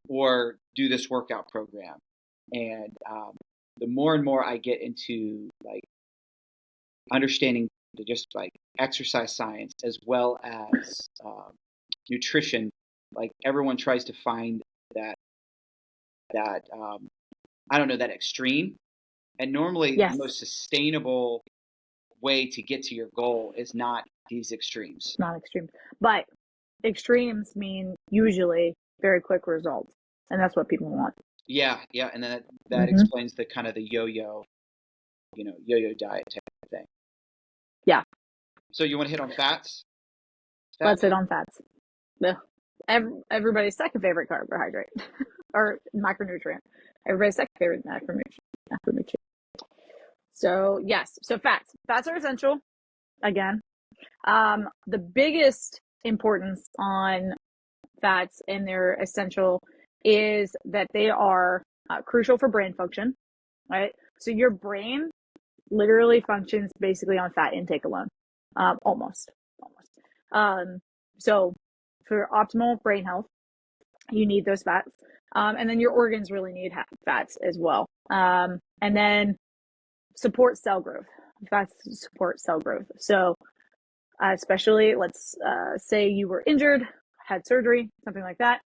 or do this workout program, and the more and more I get into like understanding the just like exercise science as well as nutrition, like everyone tries to find that I don't know, that extreme. And normally the most sustainable way to get to your goal is not these extremes. Not extreme. But extremes mean usually very quick results. And that's what people want. Yeah. And then that explains the kind of the yo-yo diet type of thing. Yeah. So you want to hit on fats? Let's hit on fats. Everybody's second favorite carbohydrate or micronutrient. Everybody's second favorite macronutrient. So yes, so fats are essential. Again, the biggest importance on fats, and they're essential, is that they are crucial for brain function, right? So your brain literally functions basically on fat intake alone, almost. So for optimal brain health, you need those fats. And then your organs really need fats as well. And then support cell growth. Fats support cell growth. So especially, let's say you were injured, had surgery, something like that.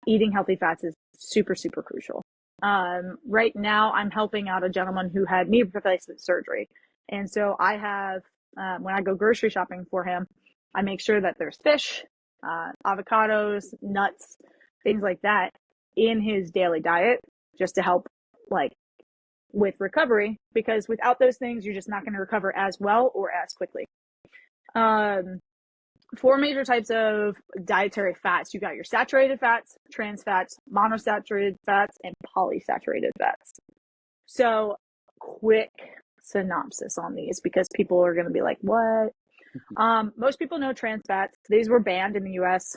Eating healthy fats is super, super crucial. Right now, I'm helping out a gentleman who had knee replacement surgery. And so I have, when I go grocery shopping for him, I make sure that there's fish, avocados, nuts, things like that in his daily diet, just to help like with recovery, because without those things, you're just not going to recover as well or as quickly. 4 major types of dietary fats. You got your saturated fats, trans fats, monosaturated fats, and polysaturated fats. So quick synopsis on these, because people are going to be like, what? Most people know trans fats. These were banned in the US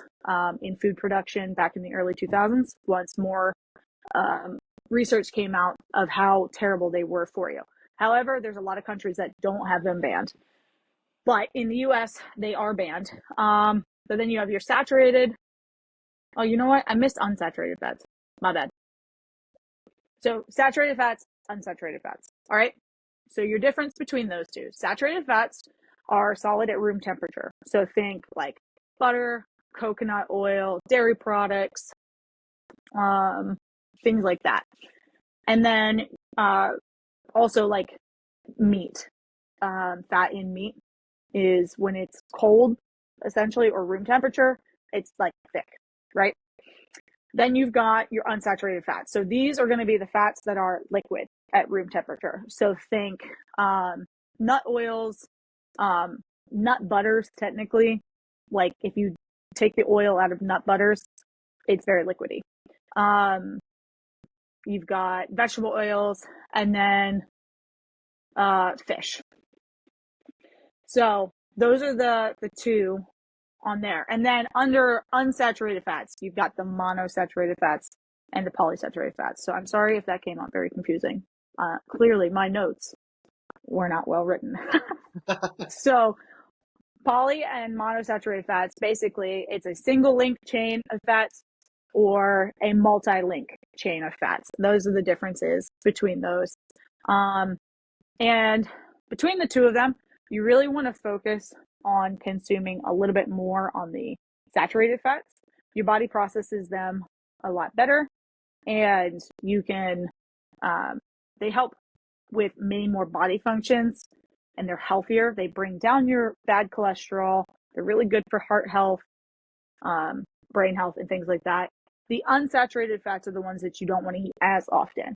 in food production back in the early 2000s, once more research came out of how terrible they were for you. However, there's a lot of countries that don't have them banned. But in the US, they are banned. But then you have your saturated. Oh, you know what? I missed unsaturated fats. My bad. So saturated fats, unsaturated fats. All right. So your difference between those two. Saturated fats are solid at room temperature. So think like butter, coconut oil, dairy products, things like that. And then also like meat. Fat in meat is when it's cold, essentially, or room temperature, it's like thick, right? Then you've got your unsaturated fats. So these are going to be the fats that are liquid at room temperature. So think nut oils, nut butters, technically. Like if you take the oil out of nut butters, it's very liquidy. You've got vegetable oils, and then Fish. So those are the two on there. And then under unsaturated fats, you've got the monosaturated fats and the polysaturated fats. So I'm sorry if that came out very confusing. Clearly, my notes were not well written. So poly and monosaturated fats, basically, it's a single link chain of fats or a multi-link chain of fats. Those are the differences between those. And between the two of them, you really want to focus on consuming a little bit more on the saturated fats. Your body processes them a lot better, and you can, they help with many more body functions, and they're healthier. They bring down your bad cholesterol. They're really good for heart health, brain health, and things like that. The unsaturated fats are the ones that you don't want to eat as often.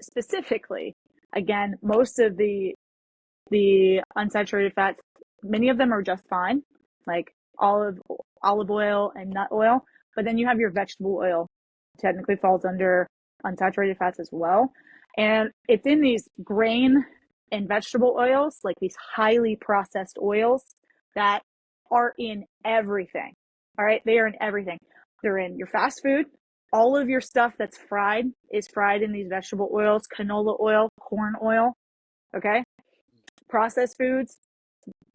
Specifically, again, most of the unsaturated fats, many of them are just fine, like olive oil and nut oil. But then you have your vegetable oil, technically falls under unsaturated fats as well. And it's in these grain and vegetable oils, like these highly processed oils that are in everything. All right. They are in everything. They're in your fast food. All of your stuff that's fried is fried in these vegetable oils, canola oil, corn oil. Okay. Processed foods,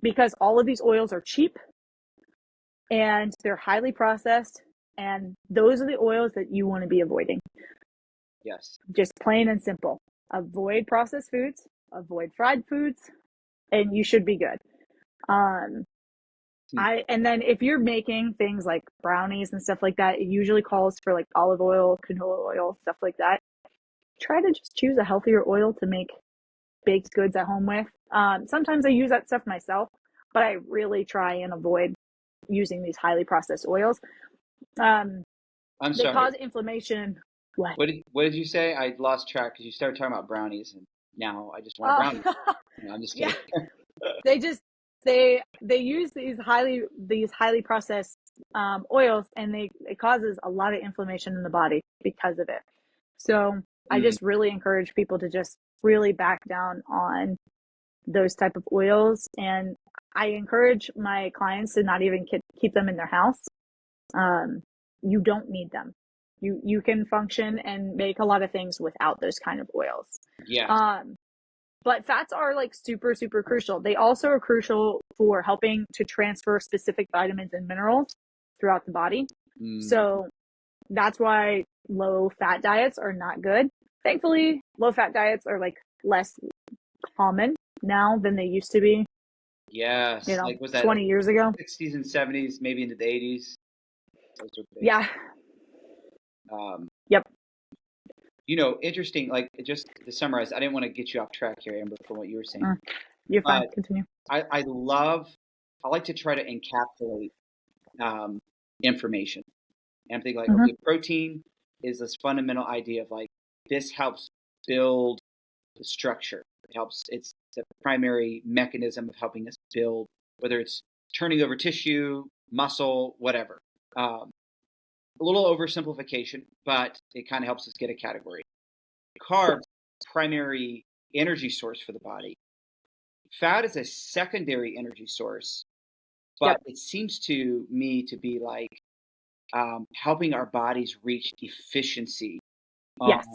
because all of these oils are cheap and they're highly processed. And those are the oils that you want to be avoiding. Yes. Just plain and simple. Avoid processed foods, avoid fried foods, and you should be good. And then if you're making things like brownies and stuff like that, it usually calls for like olive oil, canola oil, stuff like that. Try to just choose a healthier oil to make baked goods at home with. Sometimes I use that stuff myself, but I really try and avoid using these highly processed oils. I'm They sorry. cause inflammation. What did you say? I lost track because you started talking about brownies, and now I just want a brownie. No, I'm just kidding. Yeah. they use these highly processed oils, and it causes a lot of inflammation in the body because of it. So I just really encourage people to just really back down on those type of oils, and I encourage my clients to not even keep them in their house. You don't need them. You can function and make a lot of things without those kind of oils. Yeah. But fats are like super, super crucial. They also are crucial for helping to transfer specific vitamins and minerals throughout the body. So that's why low fat diets are not good. Thankfully, low fat diets are like less common now than they used to be. Yes. Like was that 20 years ago? 60s and 70s, maybe into the 80s? Those are big. Yeah. Yep. Interesting, like just to summarize, I didn't want to get you off track here, Amber, from what you were saying. You're fine. Continue. I like to try to encapsulate information. And I'm thinking like, okay, protein is this fundamental idea of like, this helps build the structure. It's the primary mechanism of helping us build, whether it's turning over tissue, muscle, whatever. A little oversimplification, but it kind of helps us get a category. Carbs, primary energy source for the body. Fat is a secondary energy source, but it seems to me to be like helping our bodies reach efficiency. Yes.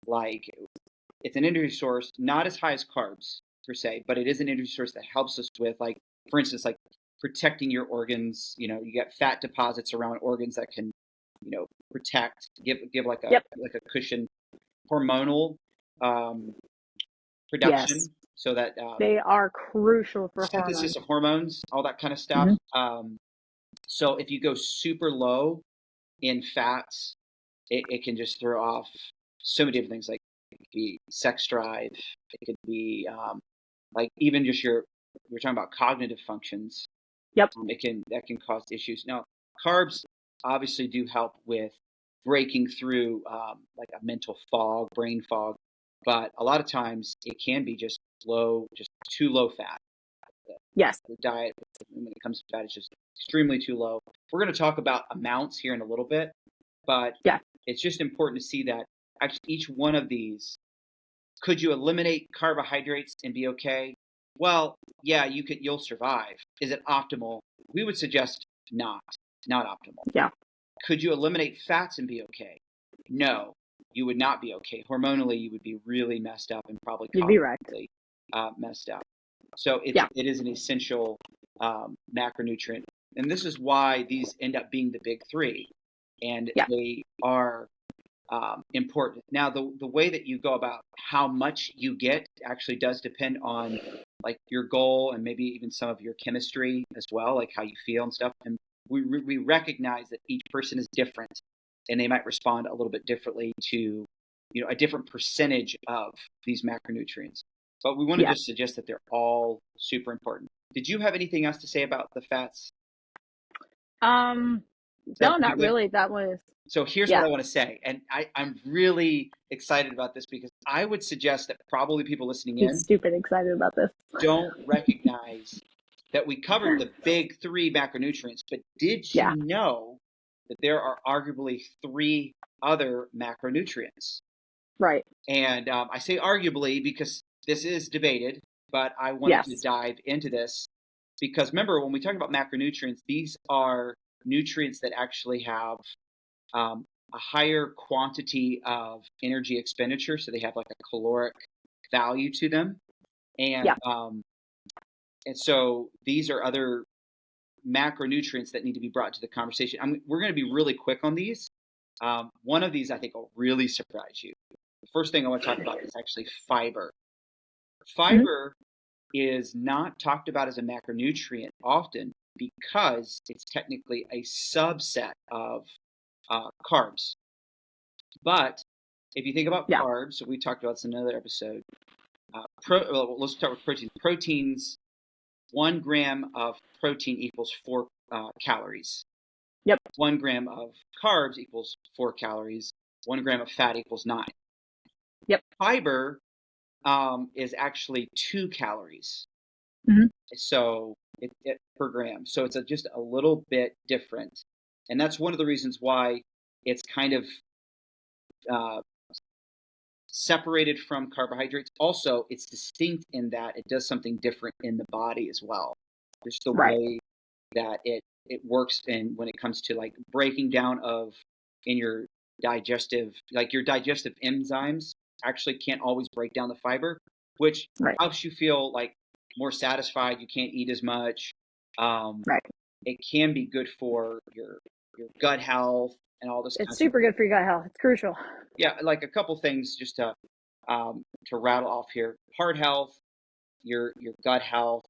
Like it's an energy source, not as high as carbs per se, but it is an energy source that helps us with, like, for instance, like protecting your organs. You get fat deposits around organs that can, protect, give like a cushion. Hormonal production, so that they are crucial for synthesis hormones. of hormones, all that kind of stuff. So if you go super low in fats, it can just throw off so many different things. Like it could be sex drive, it could be like even just we're talking about cognitive functions. That can cause issues. Now, carbs obviously do help with breaking through like a mental fog, brain fog, but a lot of times it can be just too low fat. The diet when it comes to fat is just extremely too low. We're going to talk about amounts here in a little bit, but it's just important to see that actually each one of these Could you eliminate carbohydrates and be okay? Well, yeah, you'll survive. Is it optimal? We would suggest not optimal. Yeah. Could you eliminate fats and be okay? No, you would not be okay. Hormonally, you would be really messed up and probably You'd be right. cognitively messed up. So Yeah. it is an essential macronutrient. And this is why these end up being the big three. And Yeah. they are important. Now, the way that you go about how much you get actually does depend on like your goal and maybe even some of your chemistry as well, like how you feel and stuff. And we recognize that each person is different and they might respond a little bit differently to, a different percentage of these macronutrients. But we want to just suggest that they're all super important. Did you have anything else to say about the fats? No, not really. That was. So here's what I want to say. And I'm really excited about this because I would suggest that probably people listening in stupid excited about this. Don't recognize that we covered the big three macronutrients, but did you know that there are arguably three other macronutrients? Right. And I say arguably because this is debated, but I wanted to dive into this because remember, when we talk about macronutrients, these are nutrients that actually have a higher quantity of energy expenditure. So they have like a caloric value to them. And and so these are other macronutrients that need to be brought to the conversation. We're going to be really quick on these. One of these I think will really surprise you. The first thing I want to talk about is actually fiber. Fiber is not talked about as a macronutrient often because it's technically a subset of carbs. But if you think about carbs, so we talked about this in another episode. Let's start with proteins. Proteins, 1 gram of protein equals 4 calories. Yep. 1 gram of carbs equals 4 calories. 1 gram of fat equals 9. Yep. Fiber is actually 2 calories. Mm-hmm. So it per gram. So it's just a little bit different. And that's one of the reasons why it's kind of separated from carbohydrates. Also, it's distinct in that it does something different in the body as well. There's the way that it works, and when it comes to like breaking down of in your digestive enzymes actually can't always break down the fiber, which helps you feel like more satisfied. You can't eat as much. It can be good for your gut health and all this. It's super good for your gut health. It's crucial. Yeah, like a couple things just to rattle off here: heart health, your gut health,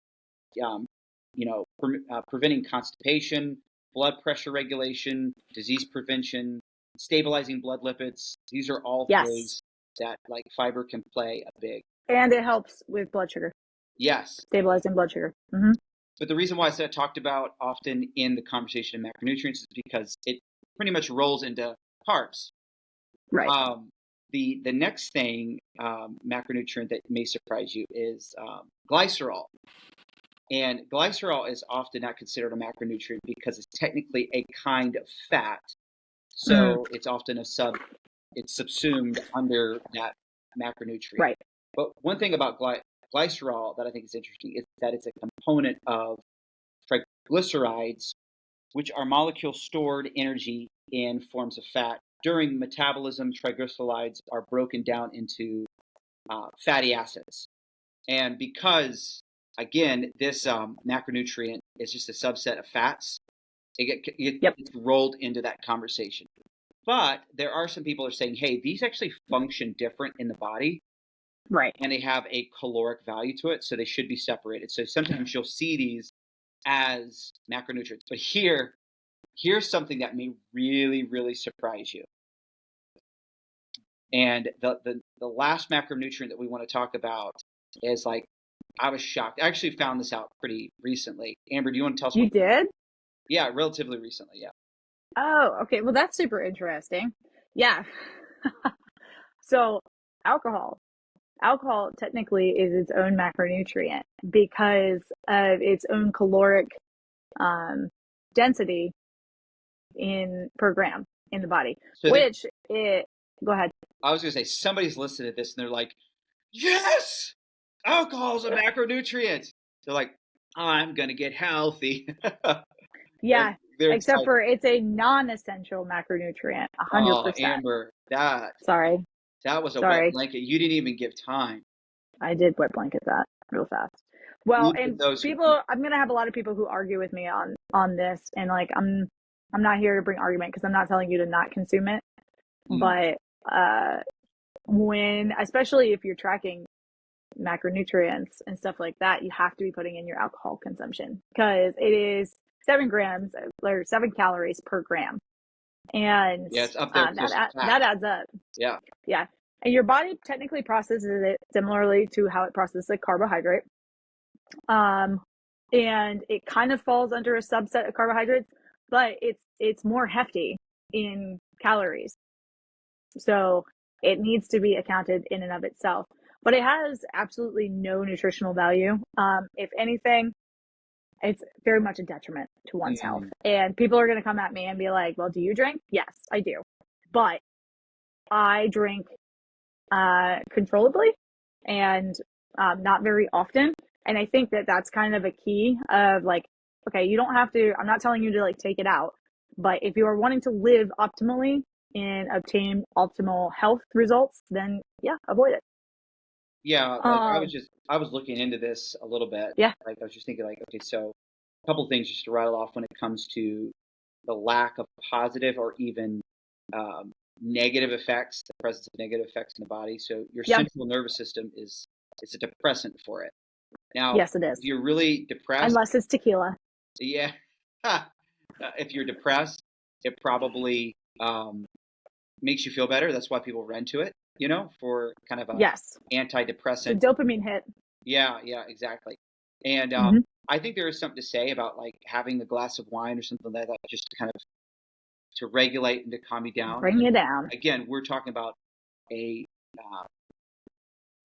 preventing constipation, blood pressure regulation, disease prevention, stabilizing blood lipids. These are all ways that like fiber can play a big. And it helps with blood sugar. Yes. Stabilizing blood sugar. Mm-hmm. But the reason why it's talked about often in the conversation of macronutrients is because it pretty much rolls into carbs. Right. The next thing, macronutrient that may surprise you is glycerol. And glycerol is often not considered a macronutrient because it's technically a kind of fat. So it's often it's subsumed under that macronutrient. Right. But one thing about glycerol that I think is interesting is that it's a component of triglycerides, which are molecules stored energy in forms of fat. During metabolism, triglycerides are broken down into fatty acids. And because, again, this macronutrient is just a subset of fats, it gets rolled into that conversation. But there are some people who are saying, hey, these actually function different in the body. Right. And they have a caloric value to it, so they should be separated. So sometimes you'll see these as macronutrients. But here's something that may really, really surprise you. And the last macronutrient that we want to talk about is like, I was shocked. I actually found this out pretty recently. Amber, do you want to tell us? You did? Yeah, relatively recently, yeah. Oh, okay. Well, that's super interesting. Yeah. So alcohol technically is its own macronutrient because of its own caloric density per gram in the body. So go ahead. I was going to say, somebody's listening to this and they're like, yes, alcohol is a macronutrient. They're like, I'm going to get healthy. Yeah, They're except excited. for it's a non-essential macronutrient, Oh, 100%. Amber, that Sorry, was a wet sorry. blanket. You didn't even give time. I did wet blanket that real fast. Well, Even and those who people, I'm gonna have a lot of people who argue with me on this, and like I'm not here to bring argument because I'm not telling you to not consume it, mm, but uh, when especially if you're tracking macronutrients and stuff like that, you have to be putting in your alcohol consumption because it is 7 grams or 7 calories per gram, and yeah, it's up there close to that fat. adds up. Yeah. Yeah, and your body technically processes it similarly to how it processes a carbohydrate. Um, and it kind of falls under a subset of carbohydrates, but it's more hefty in calories. So it needs to be accounted in and of itself. But it has absolutely no nutritional value. If anything, it's very much a detriment to one's health. Mm, And people are going to come at me and be like, well, do you drink? Yes, I do. But I drink controllably and not very often. And I think that that's kind of a key of like, okay, you don't have to, I'm not telling you to like take it out, but if you are wanting to live optimally and obtain optimal health results, then yeah, avoid it. yeah, like Um, I was looking into this a little bit. yeah, Like I was just thinking like, okay, so a couple things just to rattle off when it comes to the lack of positive or even negative effects, the presence of negative effects in the body. So your yeah, central nervous system is it's a depressant for it. Now, yes, it is. if you're really depressed, Unless it's tequila. yeah, if you're depressed, it probably makes you feel better. That's why people run to it, for kind of a Yes. It's a antidepressant. dopamine hit. Yeah, yeah, exactly. And Mm-hmm. I think there is something to say about like having a glass of wine or something like that, just kind of to regulate and to calm you down. Bring And you down. again, we're talking about a uh,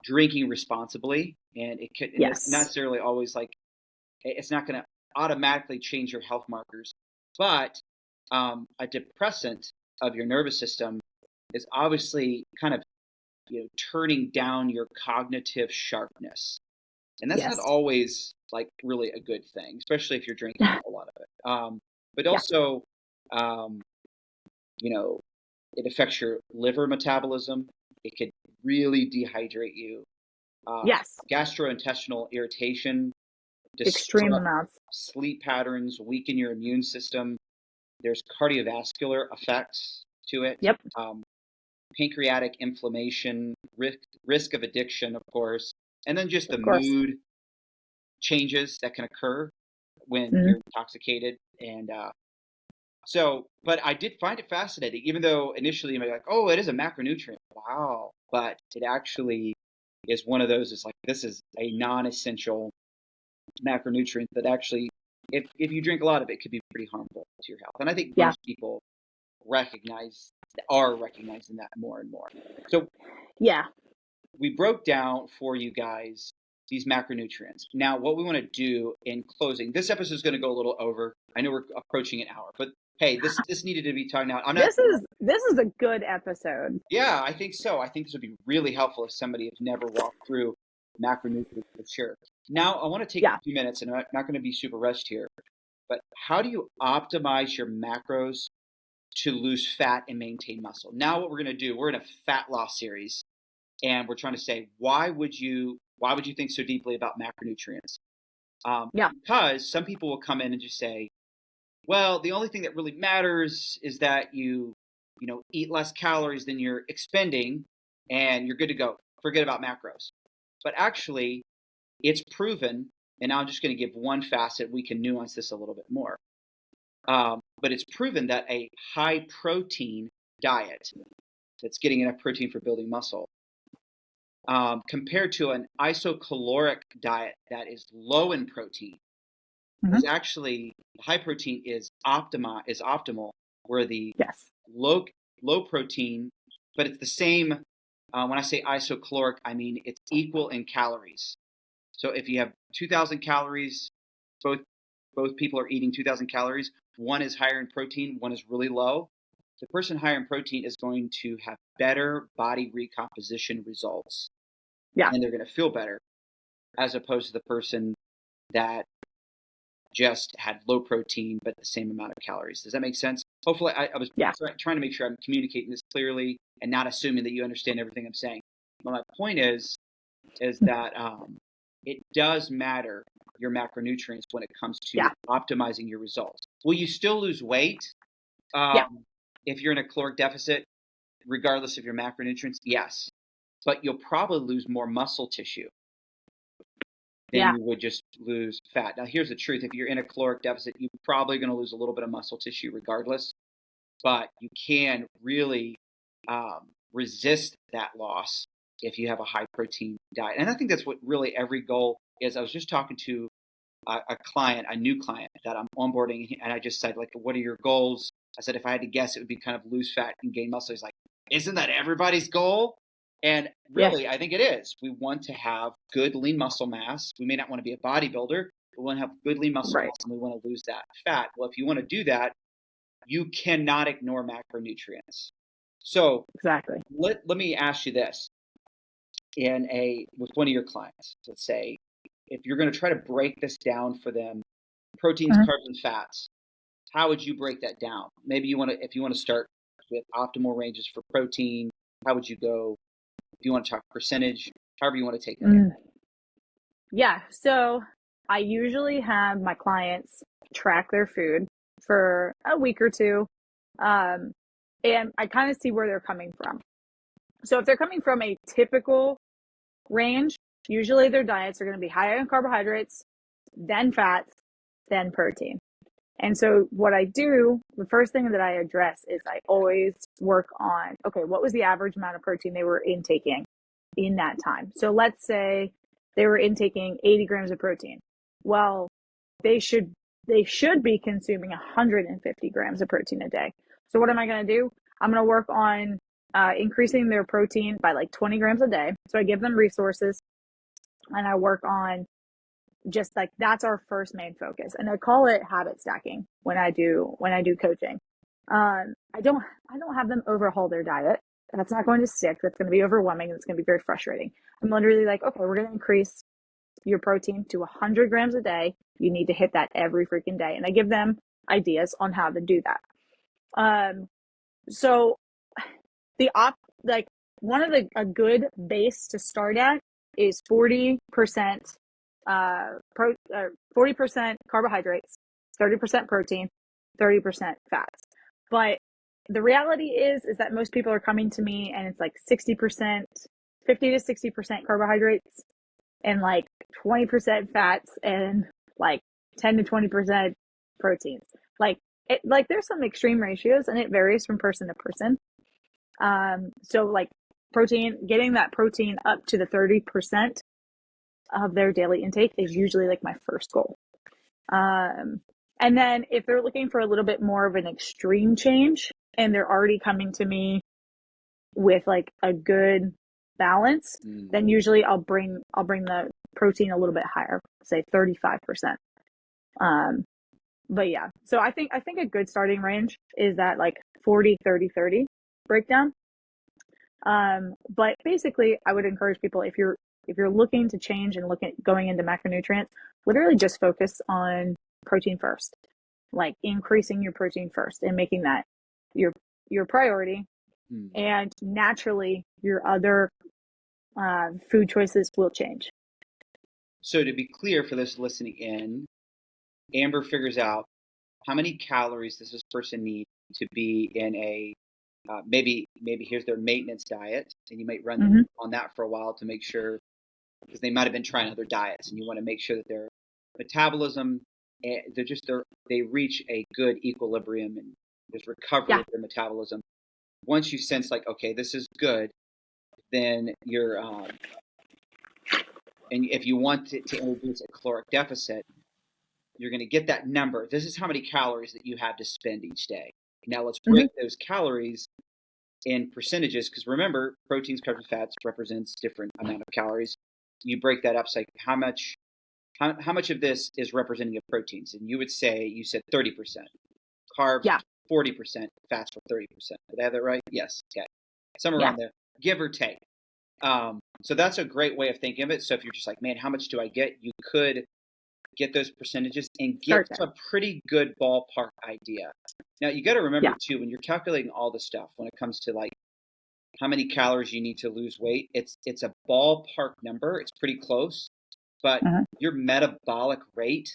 drinking responsibly, and and it's not Yes. necessarily always like it's not going to automatically change your health markers, but a depressant of your nervous system is obviously kind of turning down your cognitive sharpness, and that's not Yes. always like really a good thing, especially if you're drinking a lot of it. But Yeah. also, um, you know, it affects your liver metabolism. It could really dehydrate you. Uh, Yes. Gastrointestinal irritation, Extreme disrupt amounts. sleep patterns, weaken your immune system. There's cardiovascular effects to it. Yep. Pancreatic inflammation, risk of addiction, of course, and then just the Of course. mood changes that can occur when Mm-hmm. you're intoxicated. And but I did find it fascinating, even though initially you might be like, oh, it is a macronutrient. Wow. But it actually is one of those, it's like, this is a non essential macronutrient that actually, if you drink a lot of it, could be pretty harmful to your health. And I think Yeah. most people are recognizing that more and more. So Yeah. we broke down for you guys these macronutrients. Now, what we want to do in closing, this episode is going to go a little over. I know we're approaching an hour, but hey, this needed to be talked out. I'm not. This is a good episode. Yeah, I think so. I think this would be really helpful if somebody has never walked through macronutrients for sure. Now, I want to take a Yeah. few minutes, and I'm not going to be super rushed here, but how do you optimize your macros to lose fat and maintain muscle? Now, what we're going to do, we're in a fat loss series, and we're trying to say why would you think so deeply about macronutrients? Yeah. Because some people will come in and just say, well, the only thing that really matters is that you eat less calories than you're expending, and you're good to go. Forget about macros. But actually, it's proven, and now I'm just going to give one facet. We can nuance this a little bit more. But it's proven that a high protein diet that's getting enough protein for building muscle compared to an isocaloric diet that is low in protein is Mm-hmm. actually high protein is optimal, where the Yes. low low protein, but it's the same. When I say isocaloric, I mean it's equal in calories. So if you have 2,000 calories, both people are eating 2,000 calories. One is higher in protein, one is really low. The person higher in protein is going to have better body recomposition results. Yeah. and they're going to feel better, as opposed to the person that just had low protein but the same amount of calories. Does that make sense? Hopefully, I was Yeah. trying to make sure I'm communicating this clearly and not assuming that you understand everything I'm saying. But my point is that it does matter your macronutrients when it comes to Yeah. optimizing your results. Will you still lose weight Yeah. if you're in a caloric deficit, regardless of your macronutrients? Yes, but you'll probably lose more muscle tissue than Yeah. you would just lose fat. Now, here's the truth. If you're in a caloric deficit, you're probably going to lose a little bit of muscle tissue regardless, but you can really resist that loss if you have a high protein diet. And I think that's what really every goal is. I was just talking to a new client that I'm onboarding, and I just said, like, what are your goals? I said, if I had to guess, it would be kind of lose fat and gain muscle. He's like, isn't that everybody's goal? And Yeah. really, I think it is. We want to have good lean muscle mass. We may not want to be a bodybuilder, but we want to have good lean muscle Right. mass, and we want to lose that fat. Well, if you want to do that, you cannot ignore macronutrients. So Exactly. let me ask you this: with one of your clients, let's say, if you're going to try to break this down for them, proteins, Mhm. carbs, and fats, how would you break that down? Maybe if you want to start with optimal ranges for protein, how would you go? If you want to talk percentage, however you want to take that. Mm. Yeah. So I usually have my clients track their food for a week or two. Um, and I kind of see where they're coming from. So if they're coming from a typical range, usually their diets are going to be higher in carbohydrates, then fats, then protein. And so what I do, the first thing that I address is I always work on, okay, what was the average amount of protein they were intaking in that time? So let's say they were intaking 80 grams of protein. Well, they should be consuming 150 grams of protein a day. So what am I going to do? I'm going to work on increasing their protein by like 20 grams a day. So I give them resources and I work on just like that's our first main focus. And I call it habit stacking when I do coaching. I don't have them overhaul their diet. That's not going to stick. That's going to be overwhelming and it's going to be very frustrating. I'm literally like, okay, we're going to increase your protein to 100 grams a day. You need to hit that every freaking day. And I give them ideas on how to do that. So like one of a good base to start at is 40% 40% carbohydrates, 30% protein, 30% fats. But the reality is that most people are coming to me and it's like 60%, 50 to 60% carbohydrates and like 20% fats and like 10 to 20% proteins. Like there's some extreme ratios and it varies from person to person. So like getting that protein up to the 30% of their daily intake is usually like my first goal. And then if they're looking for a little bit more of an extreme change and they're already coming to me with like a good balance, then usually I'll bring the protein a little bit higher, say 35%. But yeah, so I think a good starting range is that like 40, 30, 30 breakdown. But basically I would encourage people if you're looking to change and going into macronutrients, literally just focus on protein first, like increasing your protein first and making that your priority. And naturally your other food choices will change. So to be clear for those listening in, Amber figures out how many calories does this person need to be in a maybe here's their maintenance diet, and you might run them on that for a while to make sure, because they might have been trying other diets, and you want to make sure that their metabolism, they reach a good equilibrium and there's recovery of their metabolism. Once you sense like, okay, this is good, then you're and if you want to introduce a caloric deficit, you're going to get that number. This is how many calories that you have to spend each day. Now let's break those calories in percentages, because remember, proteins, carbs, and fats represents different amount of calories. You break that up, like how much of this is representing of proteins, and you said 30%, carbs 40%, fats for 30%. Did I have that right? Yes. Okay, somewhere around there, give or take. So that's a great way of thinking of it. So if you're just like, man, how much do I get? You could get those percentages and get Start there. a pretty good ballpark idea. Now you got to remember Yeah. too, when you're calculating all the stuff, when it comes to like how many calories you need to lose weight, it's a ballpark number. It's pretty close, but Mhm. your metabolic rate,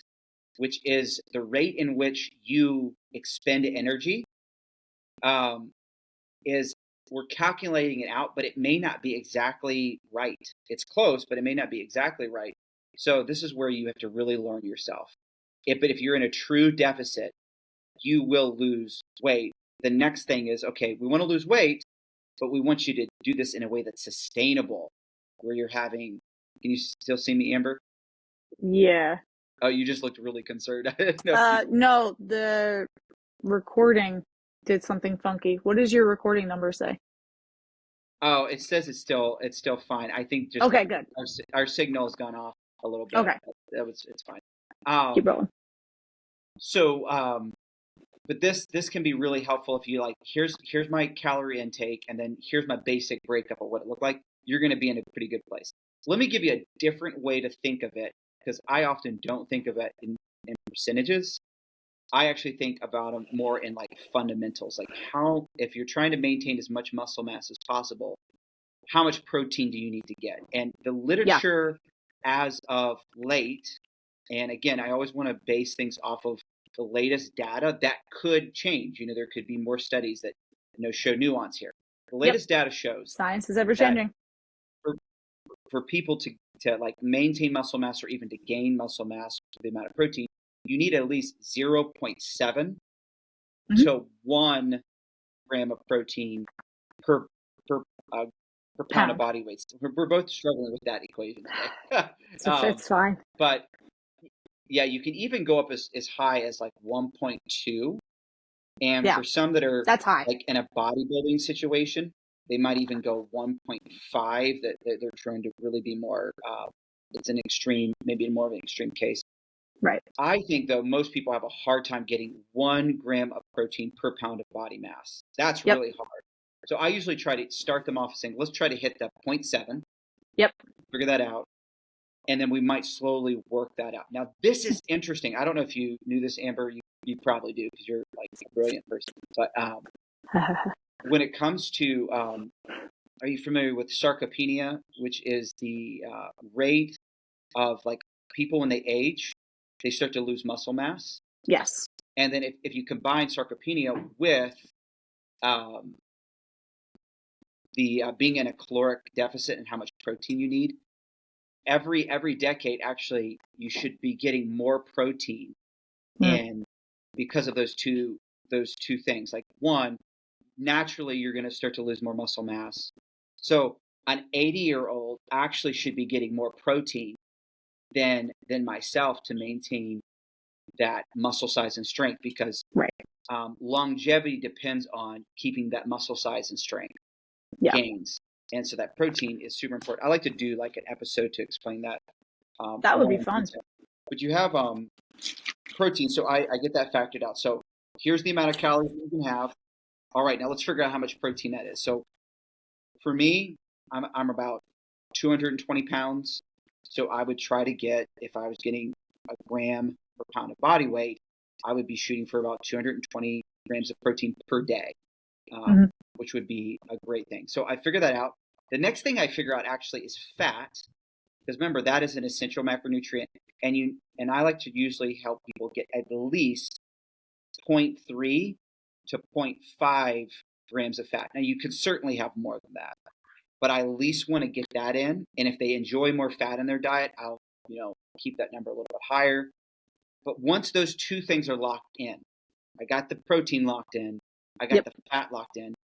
which is the rate in which you expend energy, is we're calculating it out, but it may not be exactly right. It's close, but it may not be exactly right. So this is where you have to really learn yourself. But if you're in a true deficit, you will lose weight. The next thing is, okay, we want to lose weight, but we want you to do this in a way that's sustainable, where you're having, can you still see me, Amber? Yeah. Oh, you just looked really concerned. I didn't know if you, No, the recording did something funky. What does your recording number say? oh, it says it's still fine. I think just Okay, good. our signal has gone off a little bit. Okay, It's fine. keep rolling. So but this can be really helpful if you like, here's my calorie intake, and then here's my basic breakup of what it looked like. You're going to be in a pretty good place. Let me give you a different way to think of it, because I often don't think of it in percentages. I actually think about them more in like fundamentals, like how, if you're trying to maintain as much muscle mass as possible, how much protein do you need to get? And the Yeah. literature as of late, and again, I always want to base things off of the latest data. That could change. There could be more studies that show nuance here. The Yep. latest data shows Science is ever that changing. for people to like maintain muscle mass or even to gain muscle mass, the amount of protein, you need at least 0.7 Mhm. to 1 gram of protein per per uh, per pound of Pound. body weight. We're both struggling with that equation today. It's fine. But yeah, you can even go up as high as like 1.2. And Yeah, for some that are that's high. like in a bodybuilding situation, they might even go 1.5. That they're trying to really be more. It's an extreme, maybe more of an extreme case. Right. I think though most people have a hard time getting 1 gram of protein per pound of body mass. That's Yep. really hard. So I usually try to start them off saying, let's try to hit that 0.7. Yep. Figure that out, and then we might slowly work that out. Now, this is interesting. I don't know if you knew this, Amber. You probably do, because you're like a brilliant person. But when it comes to, are you familiar with sarcopenia, which is the rate of like people when they age, they start to lose muscle mass? Yes. And then if you combine sarcopenia with um, the being in a caloric deficit and how much protein you need, every decade, actually, you should be getting more protein. Mm. And because of those two things, like one, naturally you're going to start to lose more muscle mass. So an 80-year-old actually should be getting more protein than myself to maintain that muscle size and strength, because Right. longevity depends on keeping that muscle size and strength Yeah. gains. And so that protein is super important. I like to do like an episode to explain that. That would More be in fun. detail. But you have protein, so I get that factored out. So here's the amount of calories you can have. All right, now let's figure out how much protein that is. So for me, I'm about 220 pounds. So I would try to get, if I was getting a gram per pound of body weight, I would be shooting for about 220 grams of protein per day, Mhm. which would be a great thing. So I figure that out. The next thing I figure out actually is fat, because remember, that is an essential macronutrient. And I like to usually help people get at least zero point 0.3 to zero point 0.5 grams of fat. Now you could certainly have more than that, but I at least want to get that in. And if they enjoy more fat in their diet, I'll keep that number a little bit higher. But once those two things are locked in, I got the protein locked in, I got Yep. the fat locked in.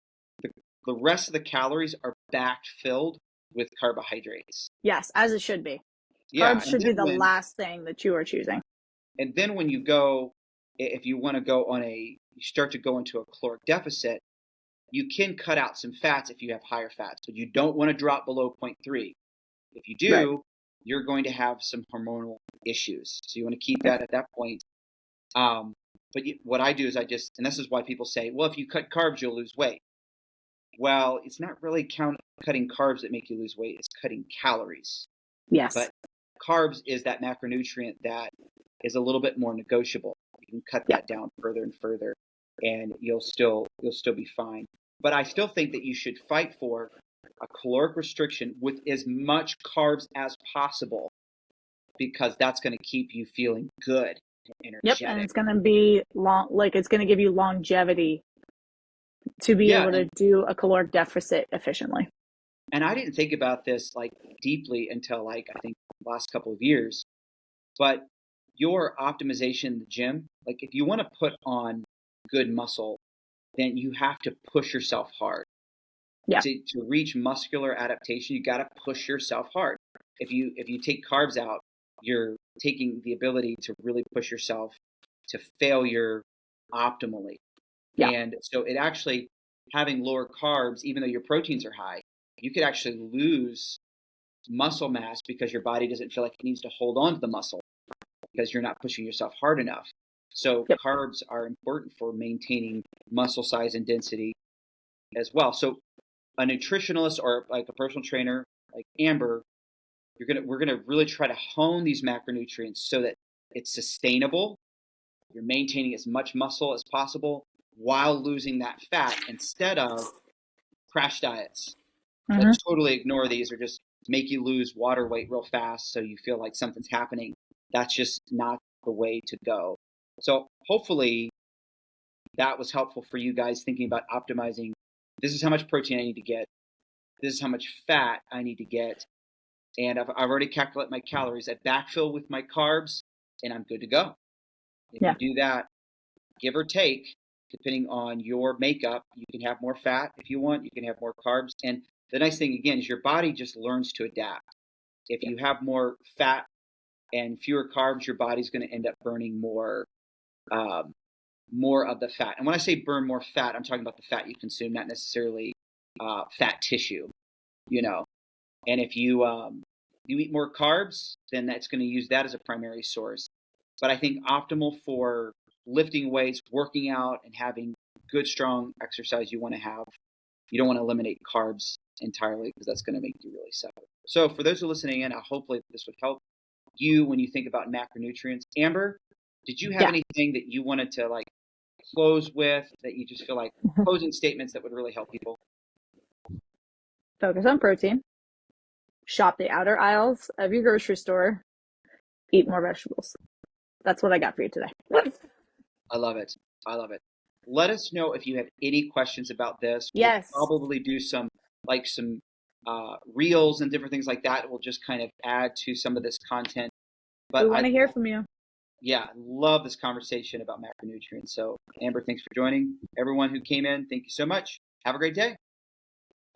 The rest of the calories are backfilled with carbohydrates. Yes, as it should be. Yeah, Carbs should be the last thing that you are choosing. and then when you go, if you want to go on you start to go into a caloric deficit, you can cut out some fats if you have higher fats, but you don't want to drop below 0.3. If you Right. do, you're going to have some hormonal issues. So you want to keep that at that point. But what I do is and this is why people say, well, if you cut carbs, you'll lose weight. Well, it's not really cutting carbs that make you lose weight. It's cutting calories. Yes. But carbs is that macronutrient that is a little bit more negotiable. You can cut Yeah. that down further and further, and you'll still be fine. But I still think that you should fight for a caloric restriction with as much carbs as possible, because that's going to keep you feeling good and Yep. And energetic. it's going to be long, like it's going to give you longevity to be Yeah, able to do a caloric deficit efficiently. and I didn't think about this like deeply until like I think the last couple of years. But your optimization in the gym, like if you want to put on good muscle, then you have to push yourself hard. Yeah. To reach muscular adaptation, you got to push yourself hard. If you take carbs out, you're taking the ability to really push yourself to failure optimally. Yeah. And so it actually, having lower carbs, even though your proteins are high, you could actually lose muscle mass because your body doesn't feel like it needs to hold on to the muscle because you're not pushing yourself hard enough. So Yep. carbs are important for maintaining muscle size and density as well. So a nutritionalist or like a personal trainer like Amber, we're gonna really try to hone these macronutrients so that it's sustainable. You're maintaining as much muscle as possible while losing that fat instead of crash diets that Mm-hmm. totally ignore these or just make you lose water weight real fast so you feel like something's happening. That's just not the way to go. So hopefully that was helpful for you guys thinking about optimizing. This is how much protein I need to get. This is how much fat I need to get. And I've already calculated my calories. I backfill with my carbs and I'm good to go. If Yeah. you do that, give or take, depending on your makeup, you can have more fat if you want. You can have more carbs. And the nice thing, again, is your body just learns to adapt. If Yeah. you have more fat and fewer carbs, your body's going to end up burning um, more of the fat. And when I say burn more fat, I'm talking about the fat you consume, not necessarily fat tissue, you know. And if you eat more carbs, then that's going to use that as a primary source. But I think optimal for lifting weights, working out, and having good, strong exercise, you don't want to eliminate carbs entirely because that's going to make you really suffer. So for those who are listening in, hopefully this would help you when you think about macronutrients. Amber, did you have Yeah. anything that you wanted to like close with that you just feel like closing statements that would really help people? Focus on protein. Shop the outer aisles of your grocery store. Eat more vegetables. That's what I got for you today. I love it. I love it. Let us know if you have any questions about this. We'll Yes. probably do some reels and different things like that. We'll just kind of add to some of this content. We But want I, to hear from you. yeah, love this conversation about macronutrients. So Amber, thanks for joining. Everyone who came in, thank you so much. Have a great day.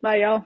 Bye, y'all.